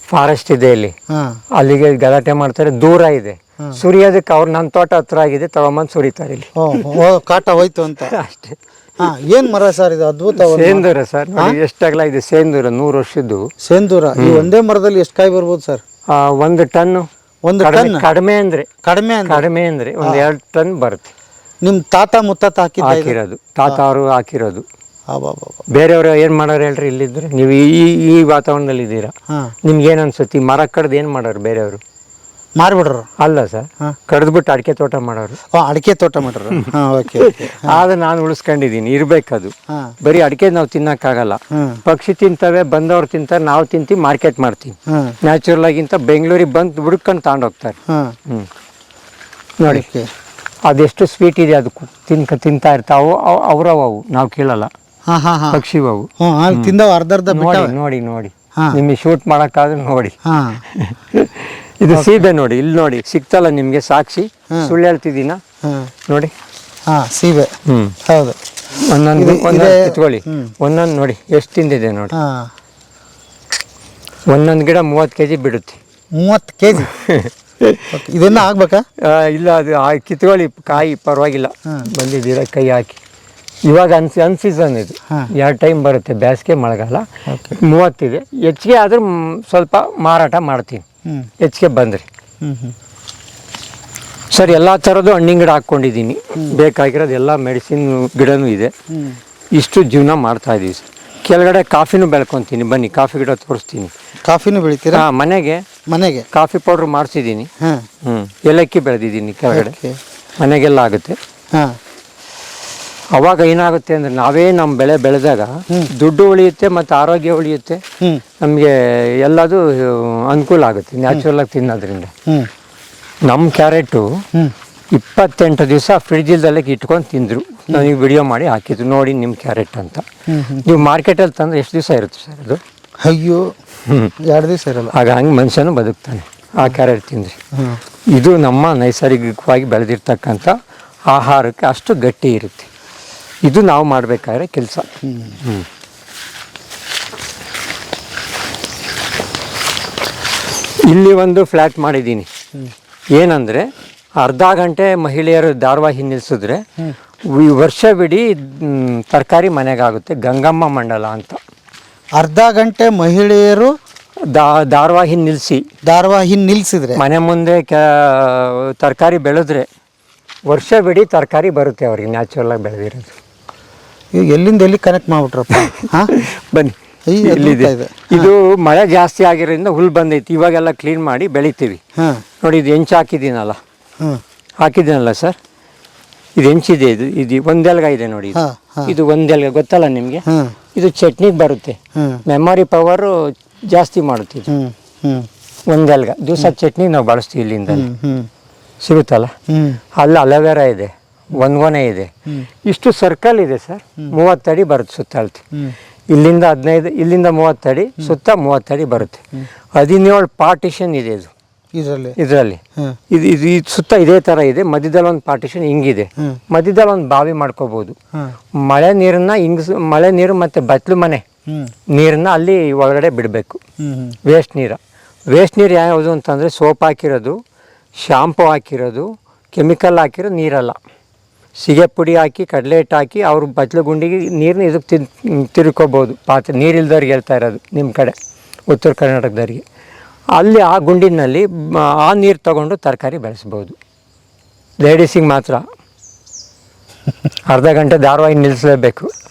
ಫಾರೆಸ್ಟ್ ಇದೆ ಇಲ್ಲಿ, ಅಲ್ಲಿಗೆ ಗಲಾಟೆ ಮಾಡ್ತಾರೆ. ದೂರ ಇದೆ ಸುರಿಯೋದಕ್ಕೆ, ಅವ್ರು ನನ್ನ ತೋಟ ಹತ್ರ ಆಗಿದೆ, ತಗೊಂಬಂದು ಸುರಿತಾರೆ ಇಲ್ಲಿ. ಕಾಟ ಹೋಯ್ತು ಅಂತ ಅಷ್ಟೇ. ಏನ್ ಮರ ಸರ್ ಇದು? ಅದ್ಭುತ. ಸೇಂದೂರ ಸರ್, ಎಷ್ಟಾಗಲ್ಲ ಇದೆ ಸೇಂದೂರ, 100 ವರ್ಷದ್ದು ಸೇಂದೂರ. ಈ ಒಂದೇ ಮರದಲ್ಲಿ ಎಷ್ಟು ಕಾಯಿ ಬರ್ಬೋದು ಸರ್? 1 ಟನ್. ಕಡಿಮೆ ಅಂದ್ರೆ 1-2 ಟನ್ ಬರುತ್ತೆ. ನಿಮ್ ತಾತ ಮುತ್ತಾತ ಹಾಕಿರೋದು, ತಾತ ಅವರು ಹಾಕಿರೋದು. ಬೇರೆಯವರು ಏನ್ ಮಾಡೋರು ಹೇಳ್ರಿ? ಇಲ್ಲಿದ್ರೆ ನೀವು ಈ ವಾತಾವರಣದಲ್ಲಿ ಇದ್ದೀರಾ, ನಿಮ್ಗೆ ಏನ್ ಅನ್ಸುತ್ತೆ? ಮರ ಕಡ್ದು ಏನ್ ಮಾಡೋರು ಬೇರೆಯವರು? ಮಾರ್ಬಿಡ್ರು. ಅಲ್ಲ ಸರ್, ಕಡ್ದ್ಬಿಟ್ಟು ಅಡಿಕೆ ತೋಟ ಮಾಡೋರು. ಅಡಿಕೆ ತೋಟ ಮಾಡ್ರು. ಹಾಂ, ಓಕೆ ಓಕೆ. ಆದ್ರೆ ನಾನು ಉಳಿಸ್ಕೊಂಡಿದ್ದೀನಿ, ಇರ್ಬೇಕದು. ಹಾಂ ಬರೀ ಅಡಿಕೆ ನಾವು ತಿನ್ನಕ್ಕಾಗಲ್ಲ. ಪಕ್ಷಿ ತಿಂತವೆ, ಬಂದವ್ರು ತಿಂತಾರೆ, ನಾವು ತಿಂತೀವಿ, ಮಾರ್ಕೆಟ್ ಮಾಡ್ತೀವಿ. ನ್ಯಾಚುರಲ್ ಆಗಿಂತ ಬೆಂಗಳೂರಿಗೆ ಬಂದು ಹುಡುಕೊಂಡು ತಗೊಂಡೋಗ್ತಾರೆ. ನೋಡಿ ಅದೆಷ್ಟು ಸ್ವೀಟ್ ಇದೆ, ಅದು ತಿಂತಾ ಇರ್ತಾವು. ಅವ್ರವು ನಾವು ಕೇಳಲ್ಲ, ಪಕ್ಷಿವು. ತಿಂದವ ಅರ್ಧ ನೋಡಿ ನೋಡಿ ನಿಮಗೆ ಶೂಟ್ ಮಾಡೋಕ್ಕಾದ್ರೆ ನೋಡಿ. ಇದು ಸೀಬೆ ನೋಡಿ, ಇಲ್ಲಿ ನೋಡಿ ಸಿಕ್ತಲ್ಲ ನಿಮ್ಗೆ, ಸಾಕ್ಷಿ ಸುಳ್ಳು ಹೇಳ್ತಿದ್ದೀನ ನೋಡಿ. ಸೀಬೆ. ಹೌದು. ಒಂದೊಂದು ಕಿತ್ಕೊಳ್ಳಿ, ಒಂದೊಂದು ನೋಡಿ ಎಷ್ಟು ತಿಂದಿದೆ ನೋಡಿ. ಒಂದೊಂದು ಗಿಡ 30 kg ಬಿಡುತ್ತೆ. 30 kg. ಇದನ್ನ ಆಗ್ಬೇಕಾ? ಇಲ್ಲ, ಅದು ಕಿತ್ಕೊಳ್ಳಿ, ಕಾಯಿ ಪರವಾಗಿಲ್ಲ. ಬಂದಿದ್ದೀರ ಕೈ ಹಾಕಿ. ಇವಾಗ ಅನ್ಸೀಸನ್ ಇದು, 2 ಟೈಮ್ ಬರುತ್ತೆ, ಬೇಸಿಗೆ ಮಳೆಗಾಲ. 30 ಇದೆ, ಹೆಚ್ಚಿಗೆ ಆದ್ರೂ ಸ್ವಲ್ಪ ಮಾರಾಟ ಮಾಡ್ತೀನಿ, ಹೆಚ್ಚಿಗೆ ಬಂದ್ರಿ. ಸರ್, ಎಲ್ಲ ಥರದ್ದು ಹಣ್ಣಿನ ಗಿಡ ಹಾಕ್ಕೊಂಡಿದ್ದೀನಿ, ಬೇಕಾಗಿರೋದು ಎಲ್ಲ ಮೆಡಿಸಿನ್ ಗಿಡನೂ ಇದೆ. ಇಷ್ಟು ಜೀವನ ಮಾಡ್ತಾ ಇದೀವಿ ಸರ್. ಕೆಳಗಡೆ ಕಾಫಿನೂ ಬೆಳ್ಕೊತೀನಿ, ಬನ್ನಿ ಕಾಫಿ ಗಿಡ ತೋರಿಸ್ತೀನಿ. ಕಾಫಿನೂ ಬೆಳಿತೀರಾ? ಮನೆಗೆ ಕಾಫಿ ಪೌಡ್ರ್ ಮಾಡಿಸಿದ್ದೀನಿ. ಏಲಕ್ಕಿ ಬೆಳೆದಿದ್ದೀನಿ ಕೆಳಗಡೆ, ಮನೆಗೆಲ್ಲ ಆಗುತ್ತೆ. ಅವಾಗ ಏನಾಗುತ್ತೆ ಅಂದರೆ, ನಾವೇ ನಮ್ಮ ಬೆಳೆ ಬೆಳೆದಾಗ ದುಡ್ಡು ಉಳಿಯುತ್ತೆ ಮತ್ತು ಆರೋಗ್ಯ ಉಳಿಯುತ್ತೆ, ನಮಗೆ ಎಲ್ಲದೂ ಅನುಕೂಲ ಆಗುತ್ತೆ ನ್ಯಾಚುರಲ್ ಆಗಿ ತಿನ್ನೋದ್ರಿಂದ. ನಮ್ಮ ಕ್ಯಾರೆಟು 28 ದಿವಸ ಫ್ರಿಡ್ಜ್ ಇಲ್ದಲ್ಲೇ ಇಟ್ಕೊಂಡು ತಿಂದರು. ನನಗೆ ವಿಡಿಯೋ ಮಾಡಿ ಹಾಕಿದ್ರು, ನೋಡಿ ನಿಮ್ಮ ಕ್ಯಾರೆಟ್ ಅಂತ. ನೀವು ಮಾರ್ಕೆಟಲ್ಲಿ ತಂದರೆ ಎಷ್ಟು ದಿವಸ ಇರುತ್ತೆ ಸರ್ ಅದು? ಅಯ್ಯೋ, 2 ದಿವಸ ಇರಲ್ಲ. ಆಗ ಹಂಗೆ ಮನುಷ್ಯನೂ ಬದುಕ್ತಾನೆ ಆ ಕ್ಯಾರೆಟ್ ತಿಂದರೆ. ಇದು ನಮ್ಮ ನೈಸರ್ಗಿಕವಾಗಿ ಬೆಳೆದಿರ್ತಕ್ಕಂಥ ಆಹಾರಕ್ಕೆ ಅಷ್ಟು ಗಟ್ಟಿ ಇರುತ್ತೆ. ಇದು ನಾವು ಮಾಡಬೇಕಾದ್ರೆ ಕೆಲಸ. ಇಲ್ಲಿ ಒಂದು ಫ್ಲ್ಯಾಟ್ ಮಾಡಿದ್ದೀನಿ. ಏನಂದರೆ, ಅರ್ಧ ಗಂಟೆ ಮಹಿಳೆಯರು ಧಾರಾವಾಹಿ ನಿಲ್ಲಿಸಿದ್ರೆ ವರ್ಷವಿಡೀ ತರಕಾರಿ ಮನೆಗಾಗುತ್ತೆ. ಗಂಗಮ್ಮ ಮಂಡಲ ಅಂತ. ಅರ್ಧ ಗಂಟೆ ಮಹಿಳೆಯರು ಧಾರಾವಾಹಿ ನಿಲ್ಲಿಸಿದ್ರೆ ಮನೆ ಮುಂದೆ ತರಕಾರಿ ಬೆಳೆದ್ರೆ ವರ್ಷವಿಡೀ ತರಕಾರಿ ಬರುತ್ತೆ ಅವ್ರಿಗೆ, ನ್ಯಾಚುರಲ್ ಆಗಿ ಬೆಳೆದಿರೋದು. ಎಲ್ಲಿಂದ ಎಲ್ಲಿ ಕನೆಕ್ಟ್ ಮಾಡ್ಬಿಟ್ರಪ್ಪ. ಬನ್ನಿ, ಇಲ್ಲಿದೆ. ಇದು ಮಳೆ ಜಾಸ್ತಿ ಆಗಿರೋದ್ರಿಂದ ಹುಲ್ ಬಂದೈತಿ, ಇವಾಗೆಲ್ಲ ಕ್ಲೀನ್ ಮಾಡಿ ಬೆಳಿತೀವಿ. ನೋಡಿ, ಇದು ಹೆಂಚು ಹಾಕಿದ್ದೀನಲ್ಲ ಸರ್, ಇದು ಹೆಂಚಿದೆ. ಇದು ಒಂದೆಲ್ಗ ಇದೆ ನೋಡಿ, ಇದು ಒಂದೆಲ್ಗ ಗೊತ್ತಲ್ಲ ನಿಮಗೆ. ಇದು ಚಟ್ನಿಗೆ ಬರುತ್ತೆ, ಮೆಮೊರಿ ಪವರು ಜಾಸ್ತಿ ಮಾಡುತ್ತೆ. ಒಂದೆಲ್ಗ ದಿವಸ ಚಟ್ನಿ ನಾವು ಬಳಸ್ತೀವಿ, ಇಲ್ಲಿಂದ ಸಿಗುತ್ತಲ್ಲ. ಅಲ್ಲಿ ಅಲೋವೆರಾ ಇದೆ, ಒಂದ್ಗೊನೆ ಇದೆ. ಇಷ್ಟು ಸರ್ಕಲ್ ಇದೆ ಸರ್, 30 ಅಡಿ ಬರುತ್ತೆ ಸುತ್ತಳತೆ. ಇಲ್ಲಿಂದ 15, ಇಲ್ಲಿಂದ 30 ಅಡಿ, ಸುತ್ತ 30 ಅಡಿ ಬರುತ್ತೆ. 17 ಪಾರ್ಟಿಷನ್ ಇದೆ ಇದು ಇದರಲ್ಲಿ. ಇದು ಸುತ್ತ ಇದೇ ಥರ ಇದೆ. ಮಧ್ಯದಲ್ಲಿ ಒಂದು ಪಾರ್ಟಿಷನ್ ಹಿಂಗಿದೆ, ಮಧ್ಯದಲ್ಲಿ ಒಂದು ಬಾವಿ ಮಾಡ್ಕೋಬಹುದು. ಮಳೆ ನೀರು ಮತ್ತು ಬತ್ಲು ಮನೆ ನೀರನ್ನ ಅಲ್ಲಿ ಒಳಗಡೆ ಬಿಡಬೇಕು. ವೇಸ್ಟ್ ನೀರು ಯಾವುದು ಅಂತಂದರೆ, ಸೋಪ್ ಹಾಕಿರೋದು, ಶಾಂಪು ಹಾಕಿರೋದು, ಕೆಮಿಕಲ್ ಹಾಕಿರೋ ನೀರಲ್ಲ. ಸಿಗೆ ಪುಡಿ ಹಾಕಿ, ಕಡಲೆ ಹಿಟ್ಟು ಹಾಕಿ, ಅವ್ರ ಬಚ್ಚಲು ಗುಂಡಿಗೆ ನೀರನ್ನ ಇದಕ್ಕೆ ತಿರ್ಕೋಬೋದು. ಪಾತ್ರೆ ನೀರಿಲ್ದವ್ರಿಗೆ ಹೇಳ್ತಾ ಇರೋದು, ನಿಮ್ಮ ಕಡೆ ಉತ್ತರ ಕರ್ನಾಟಕದವ್ರಿಗೆ. ಅಲ್ಲಿ ಆ ಗುಂಡಿನಲ್ಲಿ ಆ ನೀರು ತಗೊಂಡು ತರಕಾರಿ ಬೆಳೆಸ್ಬೋದು. ಲೇಡೀಸಿಗೆ ಮಾತ್ರ. ಅರ್ಧ ಗಂಟೆ ಧಾರಾವಾಹಿ ನಿಲ್ಲಿಸಲೇಬೇಕು,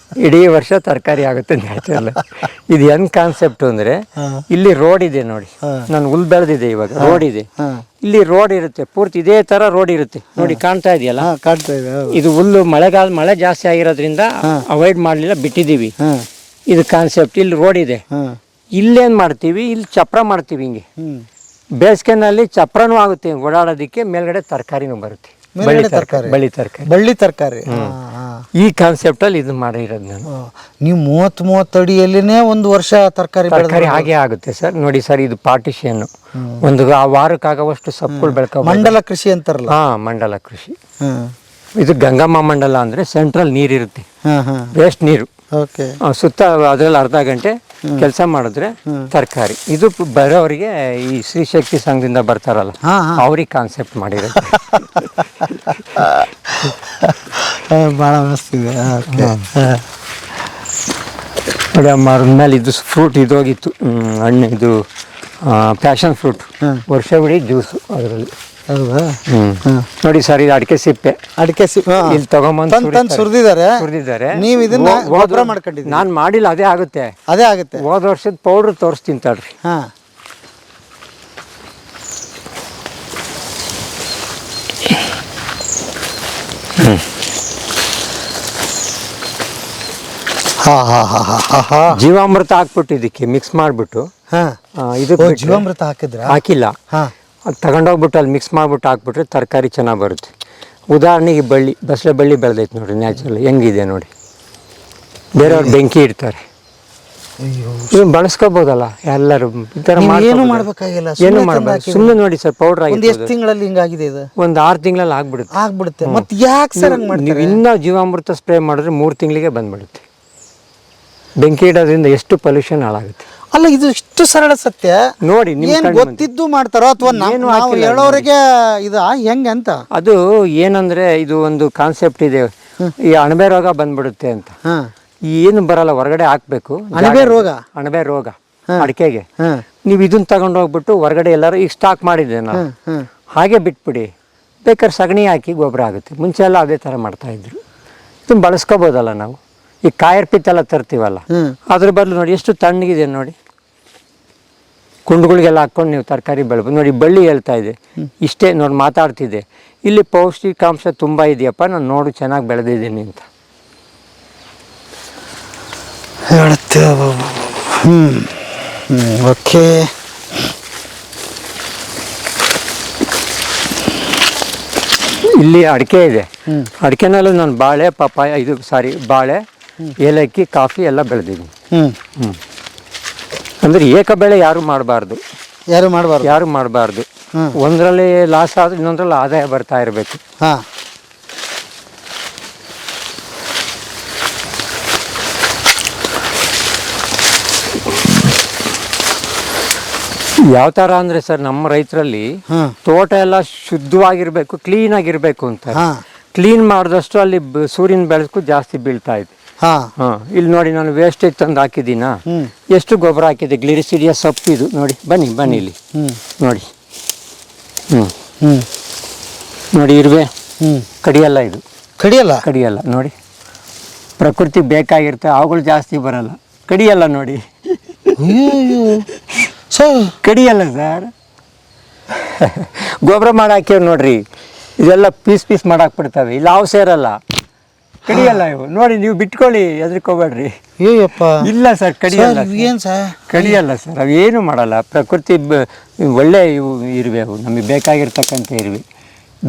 ಇಡೀ ವರ್ಷ ತರಕಾರಿ ಆಗುತ್ತೆ ನ್ಯಾಚುರಲ್. ಇದು ಹೆಂಗ್ ಕಾನ್ಸೆಪ್ಟ್ ಅಂದರೆ, ಇಲ್ಲಿ ರೋಡ್ ಇದೆ ನೋಡಿ, ನಾನು ಹುಲ್ ಬೆಳೆದಿದೆ, ಇವಾಗ ರೋಡ್ ಇದೆ. ಇಲ್ಲಿ ರೋಡ್ ಇರುತ್ತೆ, ಪೂರ್ತಿ ಇದೇ ತರ ರೋಡ್ ಇರುತ್ತೆ ನೋಡಿ, ಕಾಣ್ತಾ ಇದೆಯಲ್ಲ. ಕಾಣ್ತಾ ಇದೆ. ಇದು ಹುಲ್ಲು ಮಳೆ ಜಾಸ್ತಿ ಆಗಿರೋದ್ರಿಂದ ಅವಾಯ್ಡ್ ಮಾಡಲಿಲ್ಲ, ಬಿಟ್ಟಿದ್ದೀವಿ. ಇದು ಕಾನ್ಸೆಪ್ಟ್. ಇಲ್ಲಿ ರೋಡ್ ಇದೆ, ಇಲ್ಲೇನು ಮಾಡ್ತೀವಿ, ಇಲ್ಲಿ ಚಪ್ರ ಮಾಡ್ತೀವಿ. ಹಿಂಗೆ ಬೇಸಿಗೆನಲ್ಲಿ ಚಪ್ರನೂ ಆಗುತ್ತೆ ಓಡಾಡೋದಕ್ಕೆ, ಮೇಲ್ಗಡೆ ತರಕಾರಿನೂ ಬರುತ್ತೆ, ಬಳ್ಳಿ ತರಕಾರಿ. ಈ ಕಾನ್ಸೆಪ್ಟ್ ಅಲ್ಲಿ ಇದು ಮಾಡಿರೋದು ನಾನು. ನೀವು 30 ಅಡಿಯಲ್ಲಿನೇ ಒಂದು ವರ್ಷ ತರಕಾರಿ ಹಾಗೆ ಆಗುತ್ತೆ ಸರ್. ನೋಡಿ ಸರ್, ಇದು ಪಾರ್ಟಿಷನ್. ಒಂದು ವಾರಕ್ಕಾಗುವಷ್ಟು ಸೊಪ್ಪುಗಳು ಬೆಳ್ಕೊ. ಮಂಡಲ ಕೃಷಿ ಅಂತಾರಲ್ಲ. ಮಂಡಲ ಕೃಷಿ. ಇದು ಗಂಗಮ್ಮ ಮಂಡಲ ಅಂದ್ರೆ ಸೆಂಟ್ರಲ್ ನೀರಿರುತ್ತೆ, ವೇಸ್ಟ್ ನೀರು. ಸುತ್ತ ಅದ್ರಲ್ಲಿ ಅರ್ಧ ಗಂಟೆ ಕೆಲಸ ಮಾಡಿದ್ರೆ ತರಕಾರಿ. ಇದು ಬರೋರಿಗೆ ಈ ಶ್ರೀ ಶಕ್ತಿ ಸಂಘದಿಂದ ಬರ್ತಾರಲ್ಲ, ಅವ್ರಿಗೆ ಕಾನ್ಸೆಪ್ಟ್ ಮಾಡಿರೋದು. ಭಾಳ ಮಸ್ತ್ ಇದೆ. ನೋಡಿ, ಮರದ ಮೇಲೆ ಇದು ಫ್ರೂಟ್ ಇದೋಗಿತ್ತು, ಹಣ್ಣು. ಇದು ಪ್ಯಾಷನ್ ಫ್ರೂಟ್, ವರ್ಷವಿಡೀ ಜ್ಯೂಸು ಅದರಲ್ಲಿ. ಹೌದಾ? ನೋಡಿ ಸರ್, ಇದು ಅಡಿಕೆ ಸಿಪ್ಪೆ. ಇಲ್ಲಿ ತಗೊಂಬಂದು ಸುರಿದಿದ್ದಾರೆ. ನೀವು ಇದನ್ನ ಗೊಬ್ಬರ ಮಾಡ್ಕೊಂಡಿದ್ದೀರಿ? ನಾನು ಮಾಡಿಲ್ಲ, ಅದೇ ಆಗುತ್ತೆ. ಹೋದ ವರ್ಷದ ಪೌಡ್ರ್ ತೋರಿಸ್ತೀನಿ ತಡ್ರಿ. ಹಾ ಹಾ ಹಾ ಹಾ ಹಾ ಹಾ ಜೀವಾಮೃತ ಹಾಕ್ಬಿಟ್ಟು ಇದಕ್ಕೆ ಮಿಕ್ಸ್ ಮಾಡಿಬಿಟ್ಟು ಹಾ ಇದು ಓ, ಜೀವಾಮೃತ ಹಾಕಿದ್ರ? ಹಾಕಿಲ್ಲ, ಹಾ ಅದು ತಗೊಂಡೋಗ್ಬಿಟ್ಟು ಅಲ್ಲಿ ಮಿಕ್ಸ್ ಮಾಡಿಬಿಟ್ಟು ಹಾಕ್ಬಿಟ್ರೆ ತರಕಾರಿ ಚೆನ್ನಾಗಿ ಬರುತ್ತೆ. ಉದಾಹರಣೆಗೆ ಬಸಳೆ ಬಳ್ಳಿ ಬೆಳೆದೈತೆ ನೋಡಿ, ನ್ಯಾಚುರಲ್ ಹೆಂಗಿದೆ ನೋಡಿ. ಬೇರೆಯವ್ರು ಬೆಂಕಿ ಇಡ್ತಾರೆ, ಅಯ್ಯೋ, ಇದನ್ನ ಬಳಸ್ಕೋಬೋದಲ್ಲ ಎಲ್ಲರೂ. ಈ ಥರ ನೀವು ಏನು ಮಾಡ್ಕೋಬೋದು. ಮಾಡ್ಬೇಕಾಗಿಲ್ಲ, ಏನು ಸುಮ್ನೆ ಮಾಡಬೇಕು, ತಂದು ಸುಮ್ಮನೆ ನೋಡಿ ಸರ್, ಪೌಡ್ರ್ ಒಂದ್ ಆಗಿ ಎಷ್ಟು ತಿಂಗಳಲ್ಲಿ ಹಿಂಗಾಗಿದೆ ಇದು? ಒಂದು 6 ತಿಂಗಳಲ್ಲಿ ಆಗ್ಬಿಡುತ್ತೆ. ಆಗ್ಬಿಡುತ್ತೆ. ಮತ್ತೆ ಯಾಕೆ ಸರ್ ಹಂಗ್ ನೀವು ಮಾಡ್ತಾರೆ? ಇನ್ನೂ ಜೀವಾಮೃತ ಸ್ಪ್ರೇ ಮಾಡಿದ್ರೆ 3 ತಿಂಗಳಿಗೆ ಬಂದ್ಬಿಡುತ್ತೆ. ಬೆಂಕಿ ಇಡೋದ್ರಿಂದ ಎಷ್ಟು ಪೊಲ್ಯೂಷನ್ ಹಾಳಾಗುತ್ತೆ. ಅಲ್ಲ, ಇದು ಇಷ್ಟು ಸರಳ ಸತ್ಯ ನೋಡಿ ನಿಮ್ಮ ಏನ್ ಕಣ್ಣು ಮುಂದೆ. ಗೊತ್ತಿದ್ದು ಮಾಡ್ತಾರೋ ಅಥವಾ ಏನು ನಾವು ಹಾಕಿಲ್ಲ ಹೇಳೋರಿಗೆ ಇದು ಹೆಂಗೆ ಅಂತ? ಅದು ಏನಂದ್ರೆ ಇದು ಒಂದು ಕಾನ್ಸೆಪ್ಟ್ ಇದೆ, ಈ ಅಣಬೆ ರೋಗ ಬಂದ್ಬಿಡುತ್ತೆ ಅಂತ. ಹಾ ಏನು ಬರಲ್ಲ, ಹೊರಗಡೆ ಹಾಕ್ಬೇಕು. ಅಣಬೆ ರೋಗ? ಅಣಬೆ ರೋಗ ಅಡಿಕೆಗೆ. ಹಾ ನೀವು ಇದನ್ನ ತಗೊಂಡು ಹೋಗ್ಬಿಟ್ಟು ಹೊರಗಡೆ ಎಲ್ಲರೂ ಈಗ ಸ್ಟಾಕ್ ಮಾಡಿದ್ದೆ ನಾವು, ಹಾಗೆ ಬಿಟ್ಬಿಡಿ. ಬೇಕಾದ್ರೆ ಸಗಣಿ ಹಾಕಿ ಗೊಬ್ಬರ ಆಗುತ್ತೆ. ಮುಂಚೆ ಎಲ್ಲ ಅದೇ ಥರ ಮಾಡ್ತಾಯಿದ್ರು. ಇದನ್ನು ಬಳಸ್ಕೋಬೋದಲ್ಲ ನಾವು. ಈ ಕಾಯರ್ಪಿತ್ತೆಲ್ಲ ತರ್ತೀವಲ್ಲ, ಅದ್ರ ಬದಲು ನೋಡಿ ಎಷ್ಟು ತಣ್ಣಗಿದೆ ನೋಡಿ. ಕುಂಡುಗಳಿಗೆಲ್ಲ ಹಾಕ್ಕೊಂಡು ನೀವು ತರಕಾರಿ ಬೆಳ್ಬೋದು ನೋಡಿ. ಬಳ್ಳಿ ಹೇಳ್ತಾ ಇದೆ ಇಷ್ಟೇ ನೋಡಿ, ಮಾತಾಡ್ತಿದ್ದೆ. ಇಲ್ಲಿ ಪೌಷ್ಟಿಕಾಂಶ ತುಂಬ ಇದೆಯಪ್ಪ, ನಾನು ನೋಡು ಚೆನ್ನಾಗಿ ಬೆಳೆದಿದ್ದೀನಿ ಅಂತ ಹೇಳುತ್ತೆ. ಓಕೆ. ಇಲ್ಲಿ ಅಡಿಕೆ ಇದೆ. ಅಡಿಕೆನಲ್ಲೂ ನಾನು ಬಾಳೆ, ಪಪ್ಪಾಯ, ಬಾಳೆ, ಏಲಕ್ಕಿ, ಕಾಫಿ ಎಲ್ಲ ಬೆಳೆದಿದ್ದೀನಿ. ಅಂದರೆ ಏಕ ಬೆಳೆ ಯಾರು ಮಾಡಬಾರ್ದು, ಯಾರು ಮಾಡಬಾರ್ದು. ಒಂದರಲ್ಲಿ ಲಾಸ್ ಆದ್ರೆ ಇನ್ನೊಂದರಲ್ಲಿ ಆದಾಯ ಬರ್ತಾ ಇರಬೇಕು. ಹಾಂ, ಯಾವ ಥರ ಅಂದರೆ ಸರ್, ನಮ್ಮ ರೈತರಲ್ಲಿ ತೋಟ ಎಲ್ಲ ಶುದ್ಧವಾಗಿರಬೇಕು, ಕ್ಲೀನಾಗಿರಬೇಕು ಅಂತ. ಕ್ಲೀನ್ ಮಾಡಿದಷ್ಟು ಅಲ್ಲಿ ಸೂರ್ಯನ ಬೆಳಕು ಜಾಸ್ತಿ ಬೀಳ್ತಾ ಇದೆ. ಇಲ್ಲಿ ನೋಡಿ, ನಾನು ವೇಸ್ಟೇಜ್ ತಂದು ಹಾಕಿದ್ದೀನಾ, ಎಷ್ಟು ಗೊಬ್ಬರ ಹಾಕಿದೆ. ಗ್ಲಿರಿಸಿಡಿಯಾ ಸೊಪ್ಪು ಇದು ನೋಡಿ. ಬನ್ನಿ ಇಲ್ಲಿ ನೋಡಿ. ನೋಡಿ, ಇರುವೆ ಕಡಿಯಲ್ಲ, ಇದು ಕಡಿಯಲ್ಲ ನೋಡಿ. ಪ್ರಕೃತಿ ಬೇಕಾಗಿರುತ್ತೆ, ಅವುಗಳು ಜಾಸ್ತಿ ಬರಲ್ಲ, ಕಡಿಯಲ್ಲ ನೋಡಿ. ಕಡಿಯಲ್ಲ ಸರ್. ಗೊಬ್ಬರ ಮಾಡಿ ಹಾಕ್ಯವ್ ನೋಡ್ರಿ, ಇದೆಲ್ಲ ಪೀಸ್ ಮಾಡಾಕ್ಬಿಡ್ತವೆ. ಇಲ್ಲಿ ಹಾವು ಸೇರಲ್ಲ, ಕಡಿಯಲ್ಲ ಇವು ನೋಡಿ. ನೀವು ಬಿಟ್ಕೊಳ್ಳಿ, ಹೆದರ್ಕೋಬೇಡ್ರಿ. ಇಲ್ಲ ಸರ್, ಕಡಿಯಲ್ಲ. ಏನು ಸರ್? ಕಡಿಯಲ್ಲ ಸರ್, ಅವೇನು ಮಾಡಲ್ಲ. ಪ್ರಕೃತಿ ಒಳ್ಳೆ ಇವು ಇರುವೆ, ಅವು ನಮಗೆ ಬೇಕಾಗಿರ್ತಕ್ಕಂಥ ಇರುವೆ.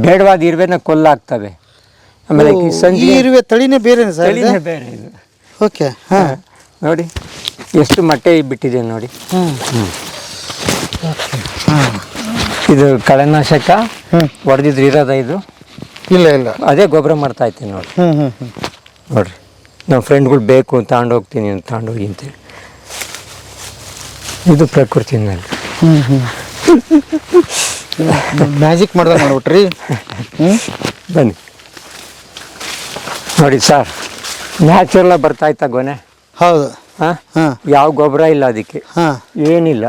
ಬೇಡವಾದ ಇರುವೆನ ಕೊಲ್ಲಾಗ್ತವೆ. ಆಮೇಲೆ ಸಂಜೆ ಇರುವೆ ತಳಿನೇ ಬೇರೆ ಸರ್? ತಳಿನೇ ಬೇರೆ ಇದು. ಓಕೆ. ಹಾಂ, ನೋಡಿ ಎಷ್ಟು ಮೊಟ್ಟೆ ಬಿಟ್ಟಿದೆ ನೋಡಿ. ಇದು ಕಳೆನಾಶಕ ಹೊಡೆದಿದ್ರು ಇರೋದ ಇದು? ಇಲ್ಲ, ಅದೇ ಗೊಬ್ಬರ ಮಾಡ್ತಾ ಇದ್ದೀನಿ ನೋಡಿ. ನೋಡ್ರಿ, ನಮ್ಮ ಫ್ರೆಂಡ್ಗಳು ಬೇಕು ಅಂತ ತಗೊಂಡೋಗ್ತೀನಿ ಅಂತ ತಗೊಂಡೋಗಿ ಅಂತೇಳಿ. ಇದು ಪ್ರಕೃತಿನಲ್ಲಿ ಮ್ಯಾಜಿಕ್ ಮಾಡ್ದಂಗೆ ಮಾಡ್ಬಿಟ್ರಿ. ಬನ್ನಿ ನೋಡಿ ಸರ್, ನ್ಯಾಚುರಲ್ ಬರ್ತಾ ಇತ್ತ ಗೊನೆ. ಹೌದು. ಯಾವ ಗೊಬ್ಬರ ಇಲ್ಲ ಅದಕ್ಕೆ, ಏನಿಲ್ಲ,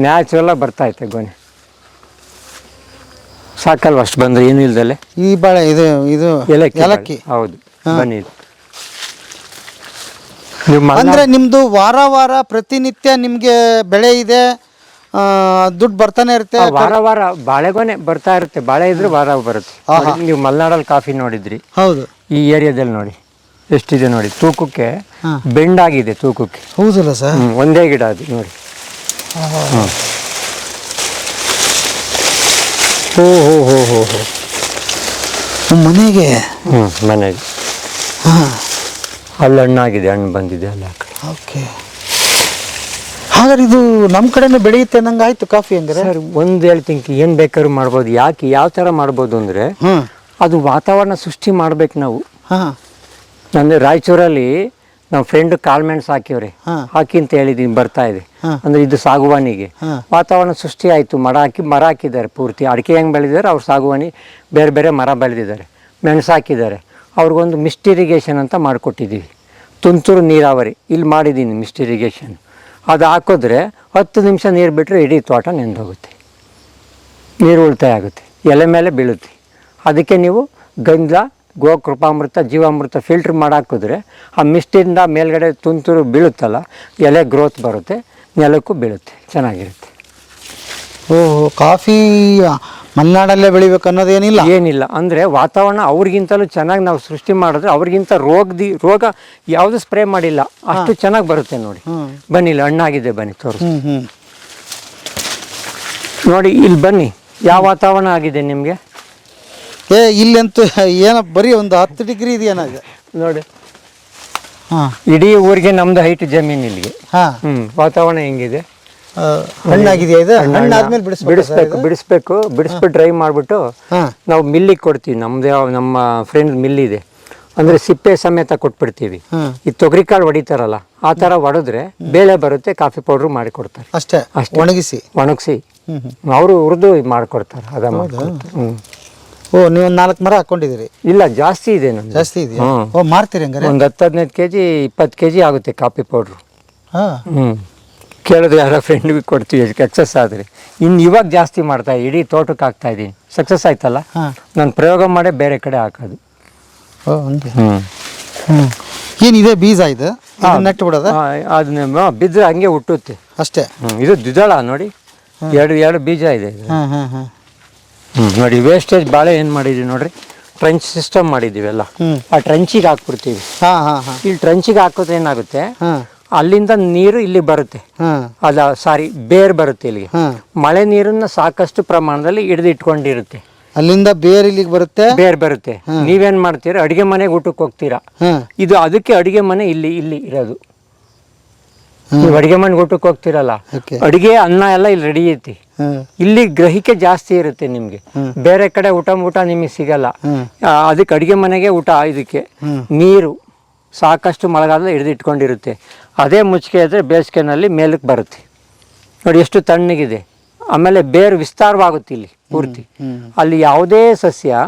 ನ್ಯಾಚುರಲ್ ಬರ್ತಾ ಐತೆ ಗೊನೆ. ಸಾಕಲ್ವ ಅಷ್ಟು ಬಂದ್ರೆ, ಏನು ಇಲ್ದಲೆ. ಈ ಬಾಳೆ ಇದು ಏಲಕ್ಕಿ. ಹೌದು, ಬನ್ನಿ. ಅಂದ್ರೆ ನಿಮ್ದು ವಾರ ಪ್ರತಿನಿತ್ಯ ನಿಮ್ಗೆ ಬೆಳೆ ಇದೆ, ದುಡ್ಡು ಬರ್ತಾನೆ ಇರುತ್ತೆ. ವಾರ ಬಾಳೆಗೊನೆ ಬರ್ತಾ ಇರುತ್ತೆ. ಬಾಳೆ ಇದ್ರೆ ವಾರ ಬರುತ್ತೆ. ನೀವು ಮಲೆನಾಡಲ್ಲಿ ಕಾಫಿ ನೋಡಿದ್ರಿ, ಹೌದು. ಈ ಏರಿಯಾದಲ್ಲಿ ನೋಡಿ ಎಷ್ಟಿದೆ ನೋಡಿ. ತೂಕಕ್ಕೆ ಬೆಂಡಾಗಿದೆ, ತೂಕಕ್ಕೆ. ಹೌದಲ್ಲ ಸರ್? ಒಂದೇ ಗಿಡ ಅದು ನೋಡಿ. ಮನೆಗೆ ಮನೆಗೆ ಅಲ್ಲಿ ಹಣ್ಣಾಗಿದೆ, ಹಣ್ಣು ಬಂದಿದೆ ಅಲ್ಲ ಆ ಕಡೆ. ಓಕೆ. ಹಾಗಾದ್ರೆ ಇದು ನಮ್ಮ ಕಡೆನೇ ಬೆಳೆಯುತ್ತೆ ನಂಗೆ ಆಯ್ತು ಕಾಫಿ ಅಂದರೆ? ಸರ್, ಒಂದು ಹೇಳ್ತೀನಿ, ಏನು ಬೇಕಾದ್ರೂ ಮಾಡ್ಬೋದು. ಯಾಕೆ, ಯಾವ ಥರ ಮಾಡ್ಬೋದು ಅಂದರೆ, ಅದು ವಾತಾವರಣ ಸೃಷ್ಟಿ ಮಾಡ್ಬೇಕು ನಾವು. ಅಂದರೆ ರಾಯಚೂರಲ್ಲಿ ನಮ್ಮ ಫ್ರೆಂಡ್ ಕಾಳ್ಮೆಣ್ಸು ಹಾಕಿವ್ರೆ, ಹಾಕಿ ಅಂತ ಹೇಳಿದ್ದೀನಿ, ಬರ್ತಾ ಇದೆ. ಅಂದರೆ ಇದು ಸಾಗುವಾನಿಗೆ ವಾತಾವರಣ ಸೃಷ್ಟಿ ಆಯಿತು. ಮರ ಹಾಕಿದ್ದಾರೆ ಪೂರ್ತಿ. ಅಡಿಕೆ ಹೆಂಗೆ ಬೆಳೆದಿದ್ದಾರೆ, ಅವ್ರು ಸಾಗುವಾನಿ ಬೇರೆ ಬೇರೆ ಮರ ಬೆಳೆದಿದ್ದಾರೆ. ಮೆಣಸು ಹಾಕಿದ್ದಾರೆ. ಅವ್ರಿಗೊಂದು ಮಿಸ್ಟ್ ಇರಿಗೇಷನ್ ಅಂತ ಮಾಡಿಕೊಟ್ಟಿದ್ದೀವಿ. ತುಂತುರು ನೀರಾವರಿ ಇಲ್ಲಿ ಮಾಡಿದ್ದೀನಿ, ಮಿಸ್ಟ್ ಇರಿಗೇಷನ್. ಅದು ಹಾಕಿದ್ರೆ 10 ನಿಮಿಷ ನೀರು ಬಿಟ್ಟರೆ ಇಡೀ ತೋಟ ನೆಂದೋಗುತ್ತೆ, ನೀರು ಉಳಿತಾಯ ಆಗುತ್ತೆ, ಎಲೆ ಮೇಲೆ ಬೀಳುತ್ತೆ. ಅದಕ್ಕೆ ನೀವು ಗಂಧ, ಗೋಕೃಪಾಮೃತ, ಜೀವಾಮೃತ ಫಿಲ್ಟ್ರ್ ಮಾಡಿ ಹಾಕಿದ್ರೆ ಆ ಮಿಸ್ಟಿಂದ ಮೇಲ್ಗಡೆ ತುಂತುರು ಬೀಳುತ್ತಲ್ಲ, ಎಲೆ ಗ್ರೋತ್ ಬರುತ್ತೆ, ನೆಲಕ್ಕೂ ಬೀಳುತ್ತೆ, ಚೆನ್ನಾಗಿರುತ್ತೆ. ಓಹೋ, ಕಾಫಿ ಮಲೆನಾಡಲ್ಲೇ ಬೆಳಿಬೇಕು ಅನ್ನೋದೇನಿಲ್ಲ. ಏನಿಲ್ಲ ಅಂದರೆ ವಾತಾವರಣ ಅವ್ರಿಗಿಂತಲೂ ಚೆನ್ನಾಗಿ ನಾವು ಸೃಷ್ಟಿ ಮಾಡಿದ್ರೆ ಅವ್ರಿಗಿಂತ ರೋಗ ಯಾವುದು ಸ್ಪ್ರೇ ಮಾಡಿಲ್ಲ, ಅಷ್ಟು ಚೆನ್ನಾಗಿ ಬರುತ್ತೆ ನೋಡಿ. ಬನ್ನಿ, ಇಲ್ಲಿ ಹಣ್ಣಾಗಿದೆ, ಬನ್ನಿ ತೋರಿಸಿ. ನೋಡಿ ಇಲ್ಲಿ ಬನ್ನಿ, ಯಾವ ವಾತಾವರಣ ಆಗಿದೆ ನಿಮಗೆ. ಇಲ್ಲಂತೂ ಏನ ಬರೀ ಒಂದು 10 ಡಿಗ್ರಿ ಇದೆಯೇನಾಗ ನೋಡಿ. ಹಾಂ, ಇಡೀ ಊರಿಗೆ ನಮ್ದು ಹೈಟ್ ಜಮೀನು ಇಲ್ಲಿಗೆ. ಹಾಂ, ವಾತಾವರಣ ಹೆಂಗಿದೆ. ಹಣ್ಣಾಗಿದೆಯಾ ಇದು? ಹಣ್ಣಾದ್ಮೇಲೆ ಬಿಡಿಸ್ಬಿಟ್ಟು ಡ್ರೈ ಮಾಡಿಬಿಟ್ಟು ನಾವು ಮಿಲ್ಲಿಗೆ ಕೊಡ್ತೀವಿ. ನಮ್ಮ ಫ್ರೆಂಡ್ ಮಿಲ್ ಇದೆ, ಅಂದರೆ ಸಿಪ್ಪೆ ಸಮೇತ ಕೊಟ್ಬಿಡ್ತೀವಿ. ಈ ತೊಗರಿಕಾಳು ಹೊಡಿತಾರಲ್ಲ ಆ ಥರ ಹೊಡೆದ್ರೆ ಬೇಳೆ ಬರುತ್ತೆ, ಕಾಫಿ ಪೌಡ್ರು ಮಾಡಿ ಕೊಡ್ತಾರೆ. ಅಷ್ಟೇ ಒಣಗಿಸಿ ಅವರು ಹುರಿದು ಮಾಡಿಕೊಡ್ತಾರೆ. ಅದ ಓ, ನೀವು 4 ಮರ ಹಾಕೊಂಡಿದ್ದೀರಿ? ಇಲ್ಲ, ಜಾಸ್ತಿ ಇದೆ ನಮ್ದು. ಜಾಸ್ತಿ ಇದೆಯಾ? ಓ, ಮಾರ್ತೀರಿ ಹಂಗಾರೆ? ಒಂದು 10-15 kg 20 kg ಆಗುತ್ತೆ ಕಾಫಿ ಪೌಡ್ರು. ಹಾಂ, ಕೇಳಿದ್ರೆ ಯಾರೋ ಫ್ರೆಂಡ್ಗೆ ಕೊಡ್ತೀವಿ ಸಕ್ಸಸ್ ಆದರೆ. ಇವಾಗ ಜಾಸ್ತಿ ಮಾಡ್ತಾ ಇಡೀ ತೋಟಕ್ಕೆ ಹಾಕ್ತಾ ಇದ್ದೀನಿ. ಸಕ್ಸಸ್ ಆಯ್ತಲ್ಲ, ನಾನು ಪ್ರಯೋಗ ಮಾಡೇ ಬೇರೆ ಕಡೆ ಹಾಕೋದು. ಓ, ಹಂಗೆ. ಏನಿದೆ ಬೀಜ ಇದು ನೆಟ್ಟು ಬಿಡೋದ? ಅದನ್ನ ಬಿದ್ದರೆ ಹಂಗೆ ಹುಟ್ಟುತ್ತೆ ಅಷ್ಟೇ. ಇದು ದ್ವಿದಳ ನೋಡಿ, ಎರಡು ಬೀಜ ಇದೆ ಇದು. ನೋಡಿ, ವೇಸ್ಟೇಜ್ ಬಾಳೆ ಏನು ಮಾಡಿದ್ವಿ ನೋಡ್ರಿ, ಟ್ರಂಚ್ ಸಿಸ್ಟಮ್ ಮಾಡಿದ್ದೀವಿ ಎಲ್ಲ. ಆ ಟ್ರಂಚಿಗೆ ಹಾಕ್ಬಿಡ್ತೀವಿ. ಇಲ್ಲಿ ಟ್ರಂಚಿಗೆ ಹಾಕೋದ್ರೆ ಏನಾಗುತ್ತೆ, ಅಲ್ಲಿಂದ ನೀರು ಇಲ್ಲಿ ಬರುತ್ತೆ. ಬೇರ್ ಬರುತ್ತೆ ಇಲ್ಲಿಗೆ. ಮಳೆ ನೀರನ್ನ ಸಾಕಷ್ಟು ಪ್ರಮಾಣದಲ್ಲಿ ಹಿಡಿದು ಇಟ್ಕೊಂಡಿರುತ್ತೆ. ಅಲ್ಲಿಂದ ಬೇರ್ ಇಲ್ಲಿಗೆ ಬರುತ್ತೆ, ಬೇರ್ ಬರುತ್ತೆ. ನೀವೇನ್ ಮಾಡ್ತೀರಾ, ಅಡಿಗೆ ಮನೆಗೆ ಊಟಕ್ಕೆ ಹೋಗ್ತೀರಾ, ಇದು ಅದಕ್ಕೆ ಅಡಿಗೆ ಮನೆ ಇಲ್ಲಿ ಇರೋದು. ನೀವು ಅಡಿಗೆ ಮನೆಗೆ ಊಟಕ್ಕೆ ಹೋಗ್ತಿರಲ್ಲ, ಅಡಿಗೆ ಅನ್ನ ಎಲ್ಲ ಇಲ್ಲಿ ರೆಡಿ ಐತಿ. ಇಲ್ಲಿ ಗ್ರಹಿಕೆ ಜಾಸ್ತಿ ಇರುತ್ತೆ ನಿಮ್ಗೆ. ಬೇರೆ ಕಡೆ ಊಟ ನಿಮಗೆ ಸಿಗಲ್ಲ. ಅದಕ್ಕೆ ಅಡಿಗೆ ಮನೆಗೆ ಊಟ. ಇದಕ್ಕೆ ನೀರು ಸಾಕಷ್ಟು ಮಳೆಗಾಲದಲ್ಲಿ ಹಿಡಿದು ಇಟ್ಕೊಂಡಿರುತ್ತೆ. ಅದೇ ಮುಚ್ಚಿಗೆ ಇದ್ರೆ ಬೇಸಿಗೆನಲ್ಲಿ ಮೇಲಕ್ಕೆ ಬರುತ್ತೆ. ನೋಡಿ ಎಷ್ಟು ತಣ್ಣಗಿದೆ. ಆಮೇಲೆ ಬೇರು ವಿಸ್ತಾರವಾಗುತ್ತೆ ಇಲ್ಲಿ ಪೂರ್ತಿ. ಅಲ್ಲಿ ಯಾವುದೇ ಸಸ್ಯ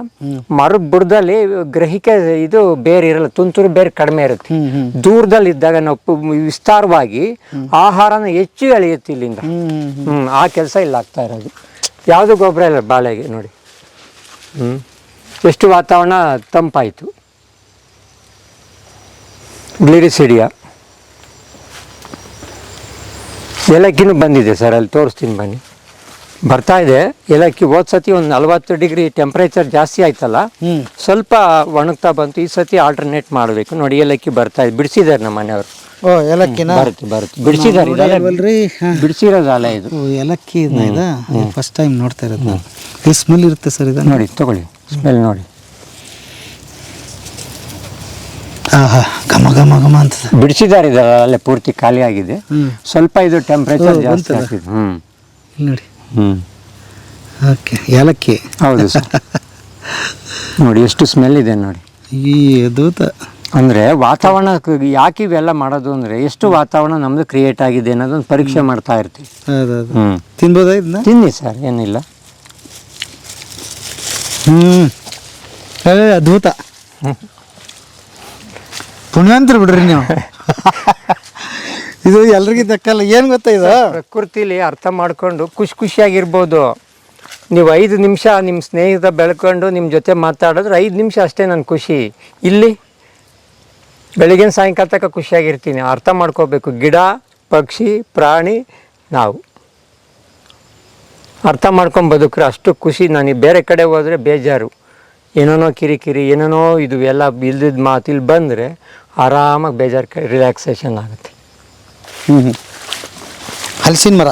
ಮರದ ಬುಡದಲ್ಲಿ ಗ್ರಹಿಕೆ ಇದು ಬೇರೆ ಇರಲ್ಲ, ತುಂತುರು ಬೇರೆ ಕಡಿಮೆ ಇರುತ್ತೆ. ದೂರದಲ್ಲಿ ಇದ್ದಾಗ ನಾವು ವಿಸ್ತಾರವಾಗಿ ಆಹಾರನ ಹೆಚ್ಚು ಎಳೆಯುತ್ತೆ ಇಲ್ಲಿಂದ. ಆ ಕೆಲಸ ಇಲ್ಲಿ ಆಗ್ತಾ ಇರೋದು. ಯಾವುದು ಗೊಬ್ಬರ ಇಲ್ಲ ಬಾಳೆಗೆ. ನೋಡಿ ಎಷ್ಟು ವಾತಾವರಣ ತಂಪಾಯಿತು. ಗ್ಲಿರಿಸಿಡಿಯಾ ಏಲಕ್ಕಿನೂ ಬಂದಿದೆ ಸರ್, ಅಲ್ಲಿ ತೋರಿಸ್ತೀನಿ ಬನ್ನಿ. ಬರ್ತಾ ಇದೆ ಏಲಕ್ಕಿ. ಹೋದ ಸತಿ ಒಂದು 40 ಡಿಗ್ರಿ ಟೆಂಪ್ರೇಚರ್ ಜಾಸ್ತಿ ಆಯ್ತಲ್ಲ, ಸ್ವಲ್ಪ ಒಣಗ್ತಾ ಬಂತು. ಈ ಸತಿ ಆಲ್ಟರ್ನೇಟ್ ಮಾಡಬೇಕು. ನೋಡಿ, ಏಲಕ್ಕಿ ಬರ್ತಾ ಇದೆ. ಬಿಡಿಸಿದ್ದಾರೆ ನಮ್ಮ ಮನೆಯವರು. ಬರುತ್ತೆ ಬಿಡಿಸಿದ್ದಾರೆ. ಬಿಡಿಸಿರೋದಲ್ಲ ಇದು ಏಲಕ್ಕಿ. ಫಸ್ಟ್ ಟೈಮ್ ನೋಡ್ತಾ ಇರೋದು. ಈ ಸ್ಮೆಲ್ ಇರುತ್ತೆ ಸರ್ ಇದು. ನೋಡಿ, ತಗೊಳ್ಳಿ, ಸ್ಮೆಲ್ ನೋಡಿ. ಘಮ ಘಮ ಘಮ ಅಂತ ಬಿಡಿಸಿದ್ದಾರೆ. ಅಲ್ಲೇ ಪೂರ್ತಿ ಖಾಲಿ ಆಗಿದೆ. ಸ್ವಲ್ಪ ಇದು ಟೆಂಪ್ರೇಚರ್ ಜಾಸ್ತಿ ಆಗ್ತಿದೆ. ನೋಡಿ. ಓಕೆ, ಏಲಕ್ಕಿ. ಹೌದು ಸರ್. ನೋಡಿ ಎಷ್ಟು ಸ್ಮೆಲ್ ಇದೆ ನೋಡಿ. ಈ ಅದ್ಭುತ. ಅಂದರೆ ವಾತಾವರಣ ಯಾಕೆ ಇವೆಲ್ಲ ಮಾಡೋದು ಅಂದರೆ, ಎಷ್ಟು ವಾತಾವರಣ ನಮ್ಮದು ಕ್ರಿಯೇಟ್ ಆಗಿದೆ ಅನ್ನೋದೊಂದು ಪರೀಕ್ಷೆ ಮಾಡ್ತಾ ಇರ್ತೀವಿ. ತಿನ್ಬೋದಾ ಇದನ್ನ? ತಿನ್ನಿ ಸರ್, ಏನಿಲ್ಲ. ಅದ್ಭುತ. ಪುಣ್ಯಾಂತರ ಬಿಡ್ರಿ ನೀವು. ಇದು ಎಲ್ರಿಗೂ ದಕ್ಕಲ್ಲ. ಏನು ಗೊತ್ತಾ, ಇದು ಪ್ರಕೃತಿಲಿ ಅರ್ಥ ಮಾಡ್ಕೊಂಡು ಖುಷಿಯಾಗಿರ್ಬೋದು. ನೀವು 5 ನಿಮಿಷ ನಿಮ್ಮ ಸ್ನೇಹಿತ ಬೆಳ್ಕೊಂಡು ನಿಮ್ಮ ಜೊತೆ ಮಾತಾಡಿದ್ರೆ 5 ನಿಮಿಷ ಅಷ್ಟೇ ನನ್ನ ಖುಷಿ. ಇಲ್ಲಿ ಬೆಳಗಿನ ಸಾಯಂಕಾಲ ತನಕ ಖುಷಿಯಾಗಿರ್ತೀನಿ. ಅರ್ಥ ಮಾಡ್ಕೋಬೇಕು. ಗಿಡ, ಪಕ್ಷಿ, ಪ್ರಾಣಿ, ನಾವು ಅರ್ಥ ಮಾಡ್ಕೊಂಡು ಬದುಕ್ರೆ ಅಷ್ಟು ಖುಷಿ. ನನಗೆ ಬೇರೆ ಕಡೆ ಹೋದರೆ ಬೇಜಾರು, ಏನೇನೋ ಕಿರಿಕಿರಿ, ಏನೇನೋ ಇದು ಎಲ್ಲ ಇಲ್ದಿದ್ದ ಮಾತು. ಇಲ್ಲಿ ಬಂದರೆ ಆರಾಮಾಗಿ ಬೇಜಾರು ರಿಲ್ಯಾಕ್ಸೇಷನ್ ಆಗುತ್ತೆ. ಹಲಸಿನ ಮರ.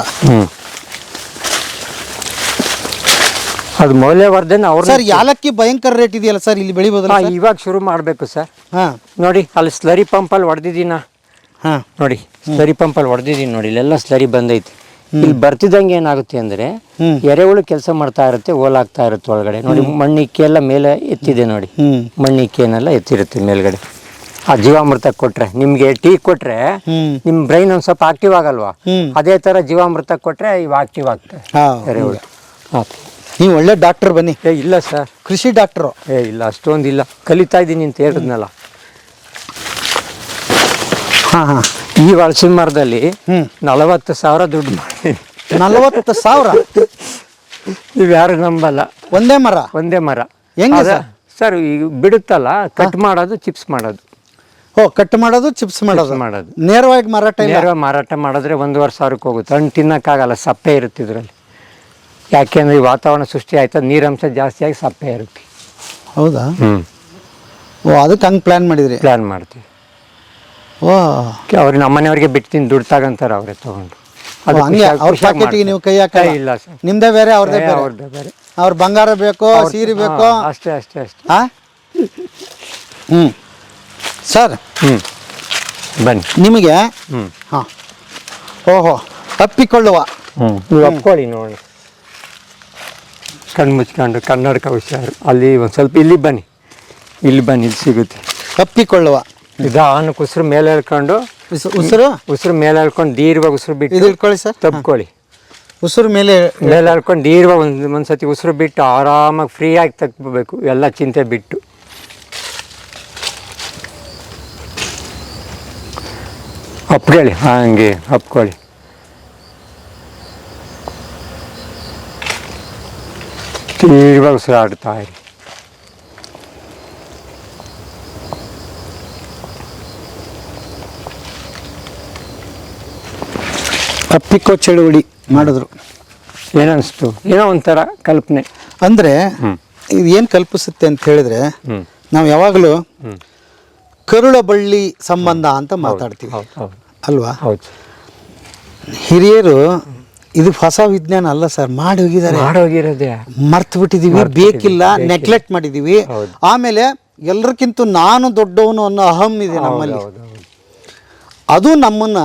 ಅದು ಮೌಲ್ಯವರ್ಧನೆ. ಅವ್ರು ಸರ್, ಯಾಲಕ್ಕಿ ಭಯಂಕರ ರೇಟ್ ಇದೆಯಲ್ಲ ಸರ್, ಇಲ್ಲಿ ಬೆಳಿಬೋದಲ್ಲ? ಇವಾಗ ಶುರು ಮಾಡಬೇಕು ಸರ್. ನೋಡಿ, ಅಲ್ಲಿ ಸ್ಲರಿ ಪಂಪಲ್ಲಿ ಹೊಡೆದಿದ್ದೀನ. ನೋಡಿ, ಸ್ಲರಿ ಪಂಪಲ್ಲಿ ಹೊಡೆದಿದ್ದೀನಿ. ನೋಡಿ, ಇಲ್ಲೆಲ್ಲ ಸ್ಲರಿ ಬಂದೈತಿ. ಇಲ್ಲಿ ಬರ್ತಿದ್ದಂಗೆ ಏನಾಗುತ್ತೆ ಅಂದರೆ, ಎರೆಹುಳು ಕೆಲಸ ಮಾಡ್ತಾ ಇರುತ್ತೆ, ಓಲಾಗ್ತಾ ಇರುತ್ತೆ ಒಳಗಡೆ. ನೋಡಿ, ಮಣ್ಣಿಕ್ಕೆ ಎಲ್ಲ ಮೇಲೆ ಎತ್ತಿದೆ ನೋಡಿ. ಮಣ್ಣಿಕ್ಕೆನೆಲ್ಲ ಎತ್ತಿರುತ್ತೆ ಮೇಲ್ಗಡೆ. ಆ ಜೀವಾಮೃತ ಕೊಟ್ರೆ, ನಿಮ್ಗೆ ಟೀ ಕೊಟ್ರೆ ನಿಮ್ ಬ್ರೈನ್ ಒಂದ್ ಸ್ವಲ್ಪ ಆಕ್ಟಿವ್ ಆಗಲ್ವಾ, ಅದೇ ತರ ಜೀವಾಮೃತ ಕೊಟ್ರೆ ಇವು ಆಕ್ಟಿವ್ ಆಗ್ತವೆ ಎರೆಹುಳು. ನೀವು ಒಳ್ಳೆ ಡಾಕ್ಟರ್ ಬನ್ನಿ. ಇಲ್ಲ ಸರ್, ಕೃಷಿ ಡಾಕ್ಟರು. ಇಲ್ಲ, ಅಷ್ಟೊಂದಿಲ್ಲ, ಕಲಿತಾ ಇದ್ದೀನಿ ಅಂತ ಹೇಳಿದ್ನಲ್ಲ. ಈ ಹಲಸಿನ ಮರದಲ್ಲಿ 40,000 ದುಡ್ಡು ಮಾಡಿದ್ದೀನಿ. 40,000? ನೀವು ಯಾರು ನಂಬಲ್ಲ. ಒಂದೇ ಮರ ಹೆಂಗೆ ಸರ್? ಈಗ ಬಿಡುತ್ತಲ್ಲ, ಕಟ್ ಮಾಡೋದು, ಚಿಪ್ಸ್ ಮಾಡೋದು. ಕಟ್ ಮಾಡೋದು, ಚಿಪ್ಸ್ ಮಾಡೋದು. ನೇರವಾಗಿ ಮಾರಾಟ ಮಾರಾಟ ಮಾಡಿದ್ರೆ 1,500 ಹೋಗುತ್ತೆ. ಹಣ್ಣು ತಿನ್ನಕ್ಕಾಗಲ್ಲ, ಸಪ್ಪೆ ಇರುತ್ತೆ ಇದರಲ್ಲಿ. ಯಾಕೆಂದರೆ ಈ ವಾತಾವರಣ ಸೃಷ್ಟಿ ಆಯ್ತದ ನೀರಂಶ ಜಾಸ್ತಿಯಾಗಿ ಸಪ್ಪೆ ಇರುತ್ತೆ. ಹೌದಾ? ಹ್ಞೂ, ಓ, ಅದಕ್ಕೆ ಹಂಗೆ ಪ್ಲ್ಯಾನ್ ಮಾಡಿದ್ರಿ? ಪ್ಲ್ಯಾನ್ ಮಾಡ್ತೀವಿ. ಓ, ಅವ್ರಿಗೆ ನಮ್ಮನೆಯವ್ರಿಗೆ ಬಿಡ್ತೀನಿ, ದುಡ್ಡು ತಗೊಂತಾರೆ ಅವರೇ ತೊಗೊಂಡು. ಓ, ಹಂಗೆ ಅವ್ರ ಪ್ಯಾಕೆಟಿಗೆ ನೀವು ಕೈ ಹಾಕಲ್ಲ? ಇಲ್ಲ ಸರ್, ನಿಮ್ಮದೇ ಬೇರೆ ಅವ್ರದ್ದೇ ಬೇರೆ? ಅವ್ರದ್ದೇ ಬೇರೆ. ಅವ್ರ ಬಂಗಾರ ಬೇಕೋ ಸೀರೆ ಬೇಕೋ? ಅಷ್ಟೇ ಅಷ್ಟೇ ಅಷ್ಟೇ. ಹಾಂ, ಹ್ಞೂ ಸರ್. ಹ್ಞೂ, ಬನ್ನಿ. ನಿಮಗೆ ಹ್ಞೂ ಹಾಂ, ಓಹೋ, ತಪ್ಪಿಕೊಳ್ಳುವ. ನೀವು ಒಪ್ಕೊಳ್ಳಿ ನೋಡಿ. ಕಣ್ಣು ಮುಚ್ಕೊಂಡು ಕನ್ನಡಕ ಹುಷಾರು. ಅಲ್ಲಿ ಒಂದು ಸ್ವಲ್ಪ ಇಲ್ಲಿ ಬನ್ನಿ, ಇಲ್ಲಿ ಸಿಗುತ್ತೆ. ತಪ್ಪಿಕೊಳ್ಳುವ ನಿಧಾನಕ್ಕೆ ಉಸಿರು ಮೇಲೆ ಹೇಳ್ಕೊಂಡು, ಉಸಿರು ಮೇಲೆ ಹೇಳ್ಕೊಂಡು ದೀರ್ಘವಾಗಿ ಉಸಿರು ಇದು ಬಿಟ್ಟು ಇಟ್ಕೊಳ್ಳಿ ಸರ್. ತಪ್ಕೊಳ್ಳಿ. ಉಸಿರು ಮೇಲೆ ಹೇಳ್ಕೊಂಡು ದೀರ್ಘವಾಗಿ ಒಂದ್ಸತಿ ಉಸಿರು ಬಿಟ್ಟು ಆರಾಮಾಗಿ ಫ್ರೀಯಾಗಿ ತಗ್ಬೇಕು, ಎಲ್ಲ ಚಿಂತೆ ಬಿಟ್ಟು. ಅಪ್ಕೊಳ್ಳಿ, ಹಾಗೆ ಅಪ್ಕೊಳ್ಳಿ. ದೀರ್ಘವಾಗಿ ಉಸಿರಾಡ್ತಾ ಇರಿ. ಅಪ್ಪಿಕೋ ಚಳುವಳಿ ಮಾಡಿದ್ರು. ಏನನ್ನಿಸ್ತು? ಏನೋ ಒಂಥರ ಕಲ್ಪನೆ. ಅಂದರೆ ಇದು ಏನು ಕಲ್ಪಿಸುತ್ತೆ ಅಂತ ಹೇಳಿದ್ರೆ, ನಾವು ಯಾವಾಗಲೂ ಕರುಳ ಬಳ್ಳಿ ಸಂಬಂಧ ಅಂತ ಮಾತಾಡ್ತೀವಿ ಹೌದು ಹೌದು ಅಲ್ವಾ? ಹೌದು. ಹಿರಿಯರು ಇದು ಹೊಸ ವಿಜ್ಞಾನ ಅಲ್ಲ ಸರ್, ಮಾಡಿ ಹೋಗಿರೋದೇ. ಮರ್ತು ಬಿಟ್ಟಿದೀವಿ, ಬೇಕಿಲ್ಲ, ನೆಗ್ಲೆಕ್ಟ್ ಮಾಡಿದೀವಿ. ಆಮೇಲೆ ಎಲ್ಲರಿಗಿಂತ ನಾನು ದೊಡ್ಡವನು ಅನ್ನೋ ಅಹಂ ಇದೆ ನಮ್ಮಲ್ಲಿ. ಅದು ನಮ್ಮನ್ನ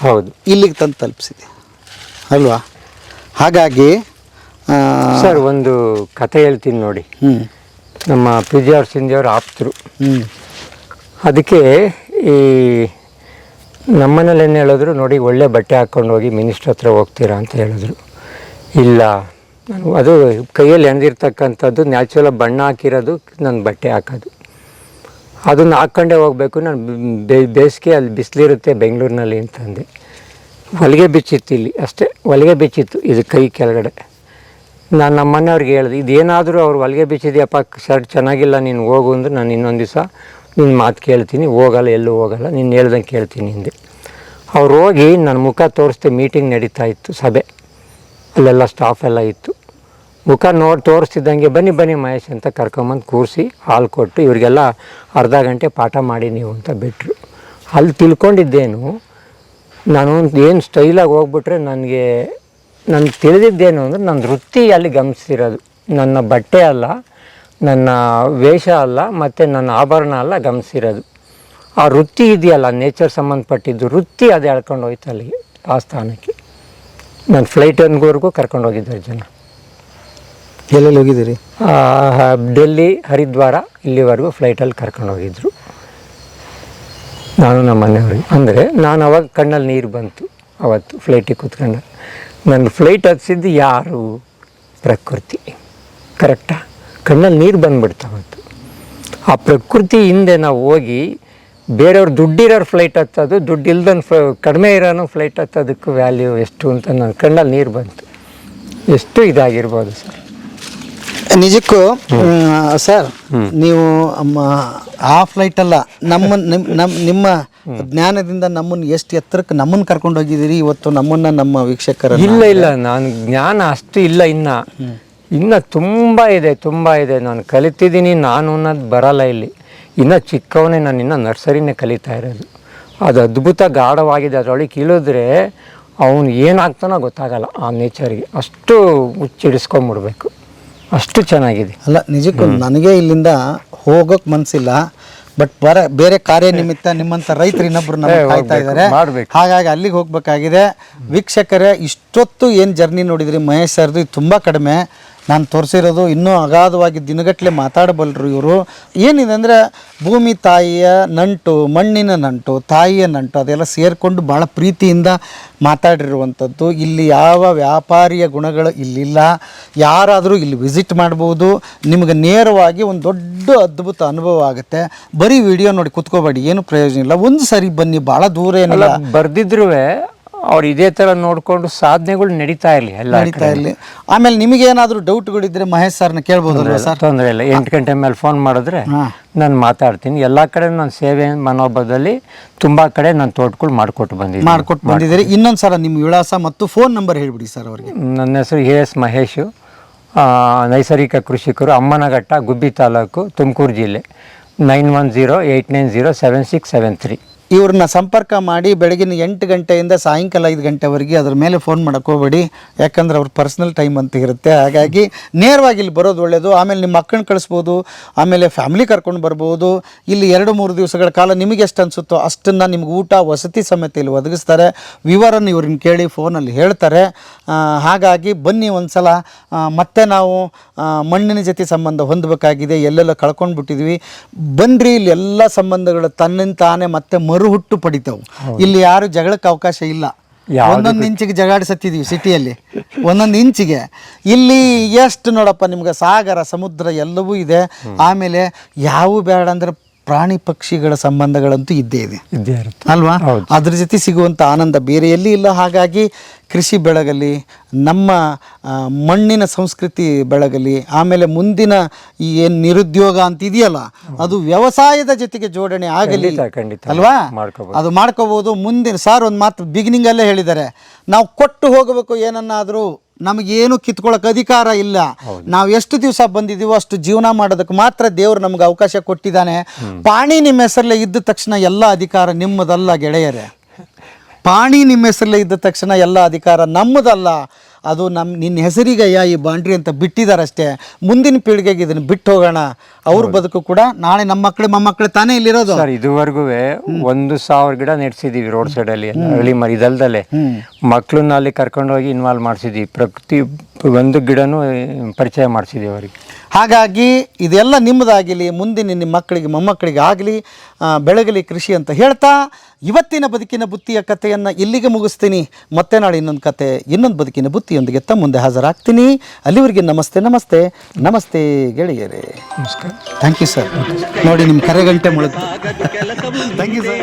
ಹೌದು ಇಲ್ಲಿಗೆ ತಂದು ತಲುಪಿಸಿದೆ ಅಲ್ವಾ? ಹಾಗಾಗಿ ಸರ್, ಒಂದು ಕತೆ ಹೇಳ್ತೀನಿ ನೋಡಿ. ನಮ್ಮ ಪೂಜೆ ಅವ್ರ ಸಿಂಧಿಯವ್ರ ಆಪ್ತರು. ಅದಕ್ಕೆ ಈ ನಮ್ಮನೇಲಿ ಏನು ಹೇಳಿದ್ರು ನೋಡಿ, ಒಳ್ಳೆ ಬಟ್ಟೆ ಹಾಕ್ಕೊಂಡು ಹೋಗಿ ಮಿನಿಸ್ಟ್ರ್ ಹತ್ರ ಹೋಗ್ತೀರಾ ಅಂತ ಹೇಳಿದ್ರು. ಇಲ್ಲ, ನಾನು ಅದು ಕೈಯಲ್ಲಿ ಎಣೆದಿರ್ತಕ್ಕಂಥದ್ದು ನ್ಯಾಚುರಲ್ ಬಣ್ಣ ಹಾಕಿರೋದು ನನ್ನ ಬಟ್ಟೆ ಹಾಕೋದು, ಅದನ್ನು ಹಾಕ್ಕೊಂಡೇ ಹೋಗಬೇಕು. ನಾನು ಬೇಸಿಗೆ ಅಲ್ಲಿ ಬಿಸಿಲಿರುತ್ತೆ ಬೆಂಗಳೂರಿನಲ್ಲಿ ಅಂತಂದೆ. ಹೊಲಿಗೆ ಬಿಚ್ಚಿತ್ತು ಇಲ್ಲಿ ಅಷ್ಟೇ, ಹೊಲಿಗೆ ಬಿಚ್ಚಿತ್ತು ಇದು ಕೈ ಕೆಳಗಡೆ. ನಾನು ನಮ್ಮ ಮನೆಯವ್ರಿಗೆ ಹೇಳಿದೆ, ಇದೇನಾದರೂ ಅವ್ರು ಹೊಲಿಗೆ ಬಿಚ್ಚಿದೆಯಪ್ಪ, ಶರ್ಟ್ ಚೆನ್ನಾಗಿಲ್ಲ, ನೀನು ಹೋಗು ಅಂದ್ರೆ ನಾನು ಇನ್ನೊಂದು ದಿವಸ ನಿನ್ನ ಮಾತು ಕೇಳ್ತೀನಿ, ಹೋಗಲ್ಲ, ಎಲ್ಲೂ ಹೋಗಲ್ಲ, ನೀನು ಹೇಳ್ದಂಗೆ ಕೇಳ್ತೀನಿ ಹಿಂದೆ. ಅವ್ರು ಹೋಗಿ ನನ್ನ ಮುಖ ತೋರಿಸ್ದೆ. ಮೀಟಿಂಗ್ ನಡೀತಾ ಇತ್ತು, ಸಭೆ, ಅಲ್ಲೆಲ್ಲ ಸ್ಟಾಫ್ ಎಲ್ಲ ಇತ್ತು. ಮುಖ ನೋಡಿ ತೋರಿಸ್ತಿದ್ದಂಗೆ ಬನ್ನಿ ಬನ್ನಿ ಮಹೇಶ್ ಅಂತ ಕರ್ಕೊಂಬಂದು ಕೂರಿಸಿ ಹಾಲು ಕೊಟ್ಟು ಇವರಿಗೆಲ್ಲ ಅರ್ಧ ಗಂಟೆ ಪಾಠ ಮಾಡಿ ನೀವು ಅಂತ ಬಿಟ್ಟರು. ಅಲ್ಲಿ ತಿಳ್ಕೊಂಡಿದ್ದೇನು, ನಾನು ಏನು ಸ್ಟೈಲಾಗಿ ಹೋಗ್ಬಿಟ್ರೆ ನನಗೆ ತಿಳಿದಿದ್ದೇನು ಅಂದರೆ, ನನ್ನ ವೃತ್ತಿ ಅಲ್ಲಿ ಗಮನಿಸಿರೋದು, ನನ್ನ ಬಟ್ಟೆ ಅಲ್ಲ, ನನ್ನ ವೇಷ ಅಲ್ಲ, ಮತ್ತು ನನ್ನ ಆಭರಣ ಅಲ್ಲ ಗಮನಿಸಿರೋದು. ಆ ವೃತ್ತಿ ಇದೆಯಲ್ಲ, ನೇಚರ್ ಸಂಬಂಧಪಟ್ಟಿದ್ದು ವೃತ್ತಿ, ಅದು ಎಳ್ಕೊಂಡು ಹೋಯ್ತು ಅಲ್ಲಿಗೆ, ಆ ಸ್ಥಾನಕ್ಕೆ. ನಾನು ಫ್ಲೈಟ್ವರೆಗೂ ಕರ್ಕೊಂಡು ಹೋಗಿದ್ದಾರೆ ಜನ. ಎಲ್ಲೆಲ್ಲಿ ಹೋಗಿದ್ದೀರಿ? ಡೆಲ್ಲಿ, ಹರಿದ್ವಾರ, ಇಲ್ಲಿವರೆಗೂ ಫ್ಲೈಟಲ್ಲಿ ಕರ್ಕೊಂಡು ಹೋಗಿದ್ರು ನಾನು ನಮ್ಮ ಮನೆಯವ್ರಿಗೆ. ಅಂದರೆ ನಾನು ಅವಾಗ ಕಣ್ಣಲ್ಲಿ ನೀರು ಬಂತು ಅವತ್ತು ಫ್ಲೈಟಿಗೆ ಕೂತ್ಕೊಂಡು. ನನ್ನ ಫ್ಲೈಟ್ ಹತ್ತಿಸಿದ್ದು ಯಾರು? ಪ್ರಕೃತಿ. ಕರೆಕ್ಟಾ? ಕಣ್ಣಲ್ಲಿ ನೀರು ಬಂದುಬಿಡ್ತು ಅವತ್ತು. ಆ ಪ್ರಕೃತಿ ಹಿಂದೆ ನಾವು ಹೋಗಿ ಬೇರೆಯವ್ರು ದುಡ್ಡಿರೋರು ಫ್ಲೈಟ್ ಹತ್ತೋದು, ದುಡ್ಡು ಇಲ್ದನ್ನು ಕಡಿಮೆ ಇರೋನು ಫ್ಲೈಟ್ ಹತ್ತೋದಕ್ಕೂ ವ್ಯಾಲ್ಯೂ ಎಷ್ಟು ಅಂತ ನನ್ನ ಕಣ್ಣಲ್ಲಿ ನೀರು ಬಂತು. ಎಷ್ಟು ಇದಾಗಿರ್ಬೋದು ಸರ್. ನಿಜಕ್ಕೂ ಸರ್, ನೀವು ಆ ಫ್ಲೈಟ್ ಅಲ್ಲ, ನಿಮ್ಮ ಜ್ಞಾನದಿಂದ ನಮ್ಮನ್ನು ಎಷ್ಟು ಎತ್ತರಕ್ಕೆ ನಮ್ಮನ್ನು ಕರ್ಕೊಂಡು ಹೋಗಿದ್ದೀರಿ ಇವತ್ತು. ನಮ್ಮ ವೀಕ್ಷಕರ ಇಲ್ಲ, ನಾನು ಜ್ಞಾನ ಅಷ್ಟು ಇಲ್ಲ, ಇನ್ನು ತುಂಬ ಇದೆ ನಾನು ಕಲಿತಿದ್ದೀನಿ. ನಾನು ಅನ್ನೋದು ಬರಲ್ಲ ಇಲ್ಲಿ, ಇನ್ನೂ ಚಿಕ್ಕವನೇ, ನಾನು ಇನ್ನೂ ನರ್ಸರಿನೇ ಕಲಿತಾ ಇರೋದು. ಅದು ಅದ್ಭುತ ಗಾಢವಾಗಿದೆ. ಅದರೊಳಗೆ ಇಳಿದ್ರೆ ಅವನು ಏನಾಗ್ತಾನೋ ಗೊತ್ತಾಗಲ್ಲ ಆ ನೇಚರ್ಗೆ. ಅಷ್ಟು ಹುಚ್ಚಿಡಿಸ್ಕೊಂಬಿಡ್ಬೇಕು, ಅಷ್ಟು ಚೆನ್ನಾಗಿದೆ. ಅಲ್ಲ, ನಿಜಕ್ಕೂ ನನಗೆ ಇಲ್ಲಿಂದ ಹೋಗೋಕೆ ಮನಸ್ಸಿಲ್ಲ, ಬಟ್ ಬೇರೆ ಕಾರ್ಯ ನಿಮಿತ್ತ ನಿಮ್ಮಂಥ ರೈತರು ಇನ್ನೊಬ್ರು ನಮಗೆ ಕಾಯ್ತಾ ಇದ್ದಾರೆ. ಹಾಗಾಗಿ ಅಲ್ಲಿಗೆ ಹೋಗ್ಬೇಕಾಗಿದೆ. ವೀಕ್ಷಕರೇ, ಇಷ್ಟೊತ್ತು ಏನು ಜರ್ನಿ ನೋಡಿದ್ರಿ ಮಹೇಶ್ ಸರ್ದು, ಇದು ತುಂಬ ಕಡಿಮೆ. ನಾನು ತೋರಿಸಿರೋದು ಇನ್ನೂ ಅಗಾಧವಾಗಿ ದಿನಗಟ್ಟಲೆ ಮಾತಾಡಬಲ್ಲರು ಇವರು. ಏನಿದೆ ಅಂದರೆ, ಭೂಮಿ ತಾಯಿಯ ನಂಟು, ಮಣ್ಣಿನ ನಂಟು, ತಾಯಿಯ ನಂಟು, ಅದೆಲ್ಲ ಸೇರಿಕೊಂಡು ಭಾಳ ಪ್ರೀತಿಯಿಂದ ಮಾತಾಡಿರುವಂಥದ್ದು. ಇಲ್ಲಿ ಯಾವ ವ್ಯಾಪಾರಿಯ ಗುಣಗಳು ಇಲ್ಲಿಲ್ಲ. ಯಾರಾದರೂ ಇಲ್ಲಿ ವಿಸಿಟ್ ಮಾಡ್ಬೋದು, ನಿಮಗೆ ನೇರವಾಗಿ ಒಂದು ದೊಡ್ಡ ಅದ್ಭುತ ಅನುಭವ ಆಗುತ್ತೆ. ಬರೀ ವಿಡಿಯೋ ನೋಡಿ ಕೂತ್ಕೋಬೇಡಿ, ಏನು ಪ್ರಯೋಜನ ಇಲ್ಲ. ಒಂದು ಸರಿ ಬನ್ನಿ, ಭಾಳ ದೂರ ಏನಿಲ್ಲ. ಬರ್ದಿದ್ರು ಅವ್ರು ಇದೇ ಥರ ನೋಡಿಕೊಂಡು ಸಾಧನೆಗಳು ನಡೀತಾ ಇರಲಿ ಎಲ್ಲ ನಡೀತಾ ಇರಲಿ. ಆಮೇಲೆ ನಿಮಗೇನಾದರೂ ಡೌಟ್ಗಳಿದ್ರೆ ಮಹೇಶ್ ಸರ್ನ ಕೇಳ್ಬೋದಲ್ವ ಸರ್? ತೊಂದರೆ ಇಲ್ಲ. 8 ಗಂಟೆ ಮೇಲೆ ಫೋನ್ ಮಾಡಿದ್ರೆ ನಾನು ಮಾತಾಡ್ತೀನಿ. ಎಲ್ಲ ಕಡೆ ನಾನು ಸೇವೆ ಮನೋಭಾವದಲ್ಲಿ ತುಂಬ ಕಡೆ ನಾನು ತೋಟಗಳು ಮಾಡಿಕೊಟ್ಟು ಬಂದಿದ್ದೀರಿ. ಇನ್ನೊಂದು ಸಲ ನಿಮ್ಮ ವಿಳಾಸ ಮತ್ತು ಫೋನ್ ನಂಬರ್ ಹೇಳ್ಬಿಡಿ ಸರ್ ಅವರಿಗೆ. ನನ್ನ ಹೆಸರು AS ಮಹೇಶು, ನೈಸರ್ಗಿಕ ಕೃಷಿಕರು, ಅಮ್ಮನಘಟ್ಟ, ಗುಬ್ಬಿ ತಾಲೂಕು, ತುಮಕೂರು ಜಿಲ್ಲೆ. 9108907673. ಇವ್ರನ್ನ ಸಂಪರ್ಕ ಮಾಡಿ ಬೆಳಗಿನ 8 ಗಂಟೆಯಿಂದ ಸಾಯಂಕಾಲ 5 ಗಂಟೆವರೆಗೆ ಅದ್ರ ಮೇಲೆ ಫೋನ್ ಮಾಡೋಕ್ಕೆ ಹೋಗಬೇಡಿ, ಯಾಕಂದ್ರೆ ಅವ್ರ ಪರ್ಸ್ನಲ್ ಟೈಮ್ ಅಂತ ಇರುತ್ತೆ. ಹಾಗಾಗಿ ನೇರವಾಗಿ ಇಲ್ಲಿ ಬರೋದು ಒಳ್ಳೆಯದು. ಆಮೇಲೆ ನಿಮ್ಮ ಮಕ್ಕಳನ್ನ ಕಳಿಸ್ಬೋದು, ಆಮೇಲೆ ಫ್ಯಾಮಿಲಿ ಕರ್ಕೊಂಡು ಬರ್ಬೋದು. ಇಲ್ಲಿ 2-3 ದಿವಸಗಳ ಕಾಲ ನಿಮಗೆ ಎಷ್ಟು ಅನಿಸುತ್ತೋ ಅಷ್ಟನ್ನು ನಿಮ್ಗೆ ಊಟ ವಸತಿ ಸಮೇತ ಇಲ್ಲಿ ಒದಗಿಸ್ತಾರೆ. ವಿವರನ್ನು ಇವ್ರನ್ನ ಕೇಳಿ ಫೋನಲ್ಲಿ ಹೇಳ್ತಾರೆ. ಹಾಗಾಗಿ ಬನ್ನಿ ಒಂದು ಸಲ. ಮತ್ತೆ ನಾವು ಮಣ್ಣಿನ ಜೊತೆ ಸಂಬಂಧ ಹೊಂದಬೇಕಾಗಿದೆ, ಎಲ್ಲೆಲ್ಲ ಕಳ್ಕೊಂಡು ಬಿಟ್ಟಿದ್ವಿ. ಬನ್ನಿರಿ, ಇಲ್ಲಿ ಎಲ್ಲ ಸಂಬಂಧಗಳು ತನ್ನಿಂತಾನೆ ಮತ್ತೆ ಮರುಹುಟ್ಟು ಪಡಿತಾವು. ಇಲ್ಲಿ ಯಾರು ಜಗಳಕ್ಕೆ ಅವಕಾಶ ಇಲ್ಲ. ಒಂದೊಂದು ಇಂಚಿಗೆ ಜಗಾಡಿಸತ್ತಿದೀವಿ ಸಿಟಿಯಲ್ಲಿ, ಒಂದೊಂದು ಇಂಚಿಗೆ. ಇಲ್ಲಿ ಎಷ್ಟು ನೋಡಪ್ಪ ನಿಮ್ಗೆ ಸಾಗರ ಸಮುದ್ರ ಎಲ್ಲವೂ ಇದೆ. ಆಮೇಲೆ ಯಾವು ಬೇಡ ಅಂದ್ರೆ ಪ್ರಾಣಿ ಪಕ್ಷಿಗಳ ಸಂಬಂಧಗಳಂತೂ ಇದ್ದೇ ಇದೆ ಅಲ್ವಾ? ಅದ್ರ ಜೊತೆ ಸಿಗುವಂಥ ಆನಂದ ಬೇರೆ ಎಲ್ಲಿ ಇಲ್ಲ. ಹಾಗಾಗಿ ಕೃಷಿ ಬೆಳಗಲಿ, ನಮ್ಮ ಮಣ್ಣಿನ ಸಂಸ್ಕೃತಿ ಬೆಳಗಲಿ, ಆಮೇಲೆ ಮುಂದಿನ ಈ ಏನು ನಿರುದ್ಯೋಗ ಅಂತ ಇದೆಯಲ್ಲ ಅದು ವ್ಯವಸಾಯದ ಜೊತೆಗೆ ಜೋಡಣೆ ಆಗಲಿ ಅಲ್ವಾ? ಅದು ಮಾಡ್ಕೋಬೋದು. ಮುಂದಿನ ಸಾರ್ ಒಂದು ಮಾತು ಬಿಗಿನಿಂಗಲ್ಲೇ ಹೇಳಿದ್ದಾರೆ, ನಾವು ಕೊಟ್ಟು ಹೋಗಬೇಕು ಏನನ್ನಾದರೂ, ನಮಗೇನು ಕಿತ್ಕೊಳ್ಳೋಕೆ ಅಧಿಕಾರ ಇಲ್ಲ. ನಾವು ಎಷ್ಟು ದಿವಸ ಬಂದಿದ್ದೀವೋ ಅಷ್ಟು ಜೀವನ ಮಾಡೋದಕ್ಕೆ ಮಾತ್ರ ದೇವರು ನಮ್ಗೆ ಅವಕಾಶ ಕೊಟ್ಟಿದ್ದಾನೆ. ಪಾಣಿ ನಿಮ್ಮ ಹೆಸರಲ್ಲೇ ಇದ್ದ ತಕ್ಷಣ ಎಲ್ಲ ಅಧಿಕಾರ ನಿಮ್ಮದಲ್ಲ ಗೆಳೆಯರೇ. ಪಾಣಿ ನಿಮ್ಮ ಹೆಸರಲ್ಲೇ ಇದ್ದ ತಕ್ಷಣ ಎಲ್ಲ ಅಧಿಕಾರ ನಮ್ಮದಲ್ಲ. ಅದು ನಿನ್ನ ಹೆಸರಿಗಯ್ಯ ಈ ಬಾಂಡ್ರಿ ಅಂತ ಬಿಟ್ಟಿದ್ದಾರಷ್ಟೇ. ಮುಂದಿನ ಪೀಳಿಗೆಗೆ ಇದನ್ನು ಬಿಟ್ಟು ಹೋಗೋಣ. ಅವ್ರ ಬದುಕು ಕೂಡ ನಾಳೆ ನಮ್ಮ ಮಕ್ಕಳು ಮೊಮ್ಮಕ್ಕಳು ತಾನೇ ಇಲ್ಲಿರೋದು. ಸರ್ ಇದುವರೆಗೂ 1,000 ಗಿಡ ನೆಡ್ಸಿದೀವಿ ರೋಡ್ ಸೈಡಲ್ಲಿ, ಹಳ್ಳಿ ಮರಿ ಇದಲ್ದಲೆ. ಮಕ್ಕಳನ್ನ ಅಲ್ಲಿ ಕರ್ಕೊಂಡೋಗಿ ಇನ್ವಾಲ್ವ್ ಮಾಡಿಸಿದ್ವಿ. ಪ್ರತಿ ಒಂದು ಗಿಡನೂ ಪರಿಚಯ ಮಾಡಿಸಿದೀವಿ ಅವರಿಗೆ. ಹಾಗಾಗಿ ಇದೆಲ್ಲ ನಿಮ್ಮದಾಗಲಿ, ಮುಂದಿನ ನಿಮ್ಮ ಮಕ್ಕಳಿಗೆ ಮೊಮ್ಮಕ್ಕಳಿಗೆ ಆಗಲಿ, ಬೆಳಗಲಿ ಕೃಷಿ ಅಂತ ಹೇಳ್ತಾ ಇವತ್ತಿನ ಬದುಕಿನ ಬುತ್ತಿಯ ಕಥೆಯನ್ನು ಇಲ್ಲಿಗೆ ಮುಗಿಸ್ತೀನಿ. ಮತ್ತೆ ನಾಳೆ ಇನ್ನೊಂದು ಕತೆ, ಇನ್ನೊಂದು ಬದುಕಿನ ಬುತ್ತಿಯೊಂದಿಗೆ ತಮ್ಮ ಮುಂದೆ ಹಾಜರಾಗ್ತೀನಿ. ಅಲ್ಲಿವರೆಗೆ ನಮಸ್ತೆ ನಮಸ್ತೆ ನಮಸ್ತೆ ಗೆಳೆಯರೇ. ನಮಸ್ಕಾರ. Thank you sir. ನೋಡಿ ನಿಮ್ಮ ಕರೆ ಗಂಟೆ ಮುಳುಗ್ತು. Thank you sir.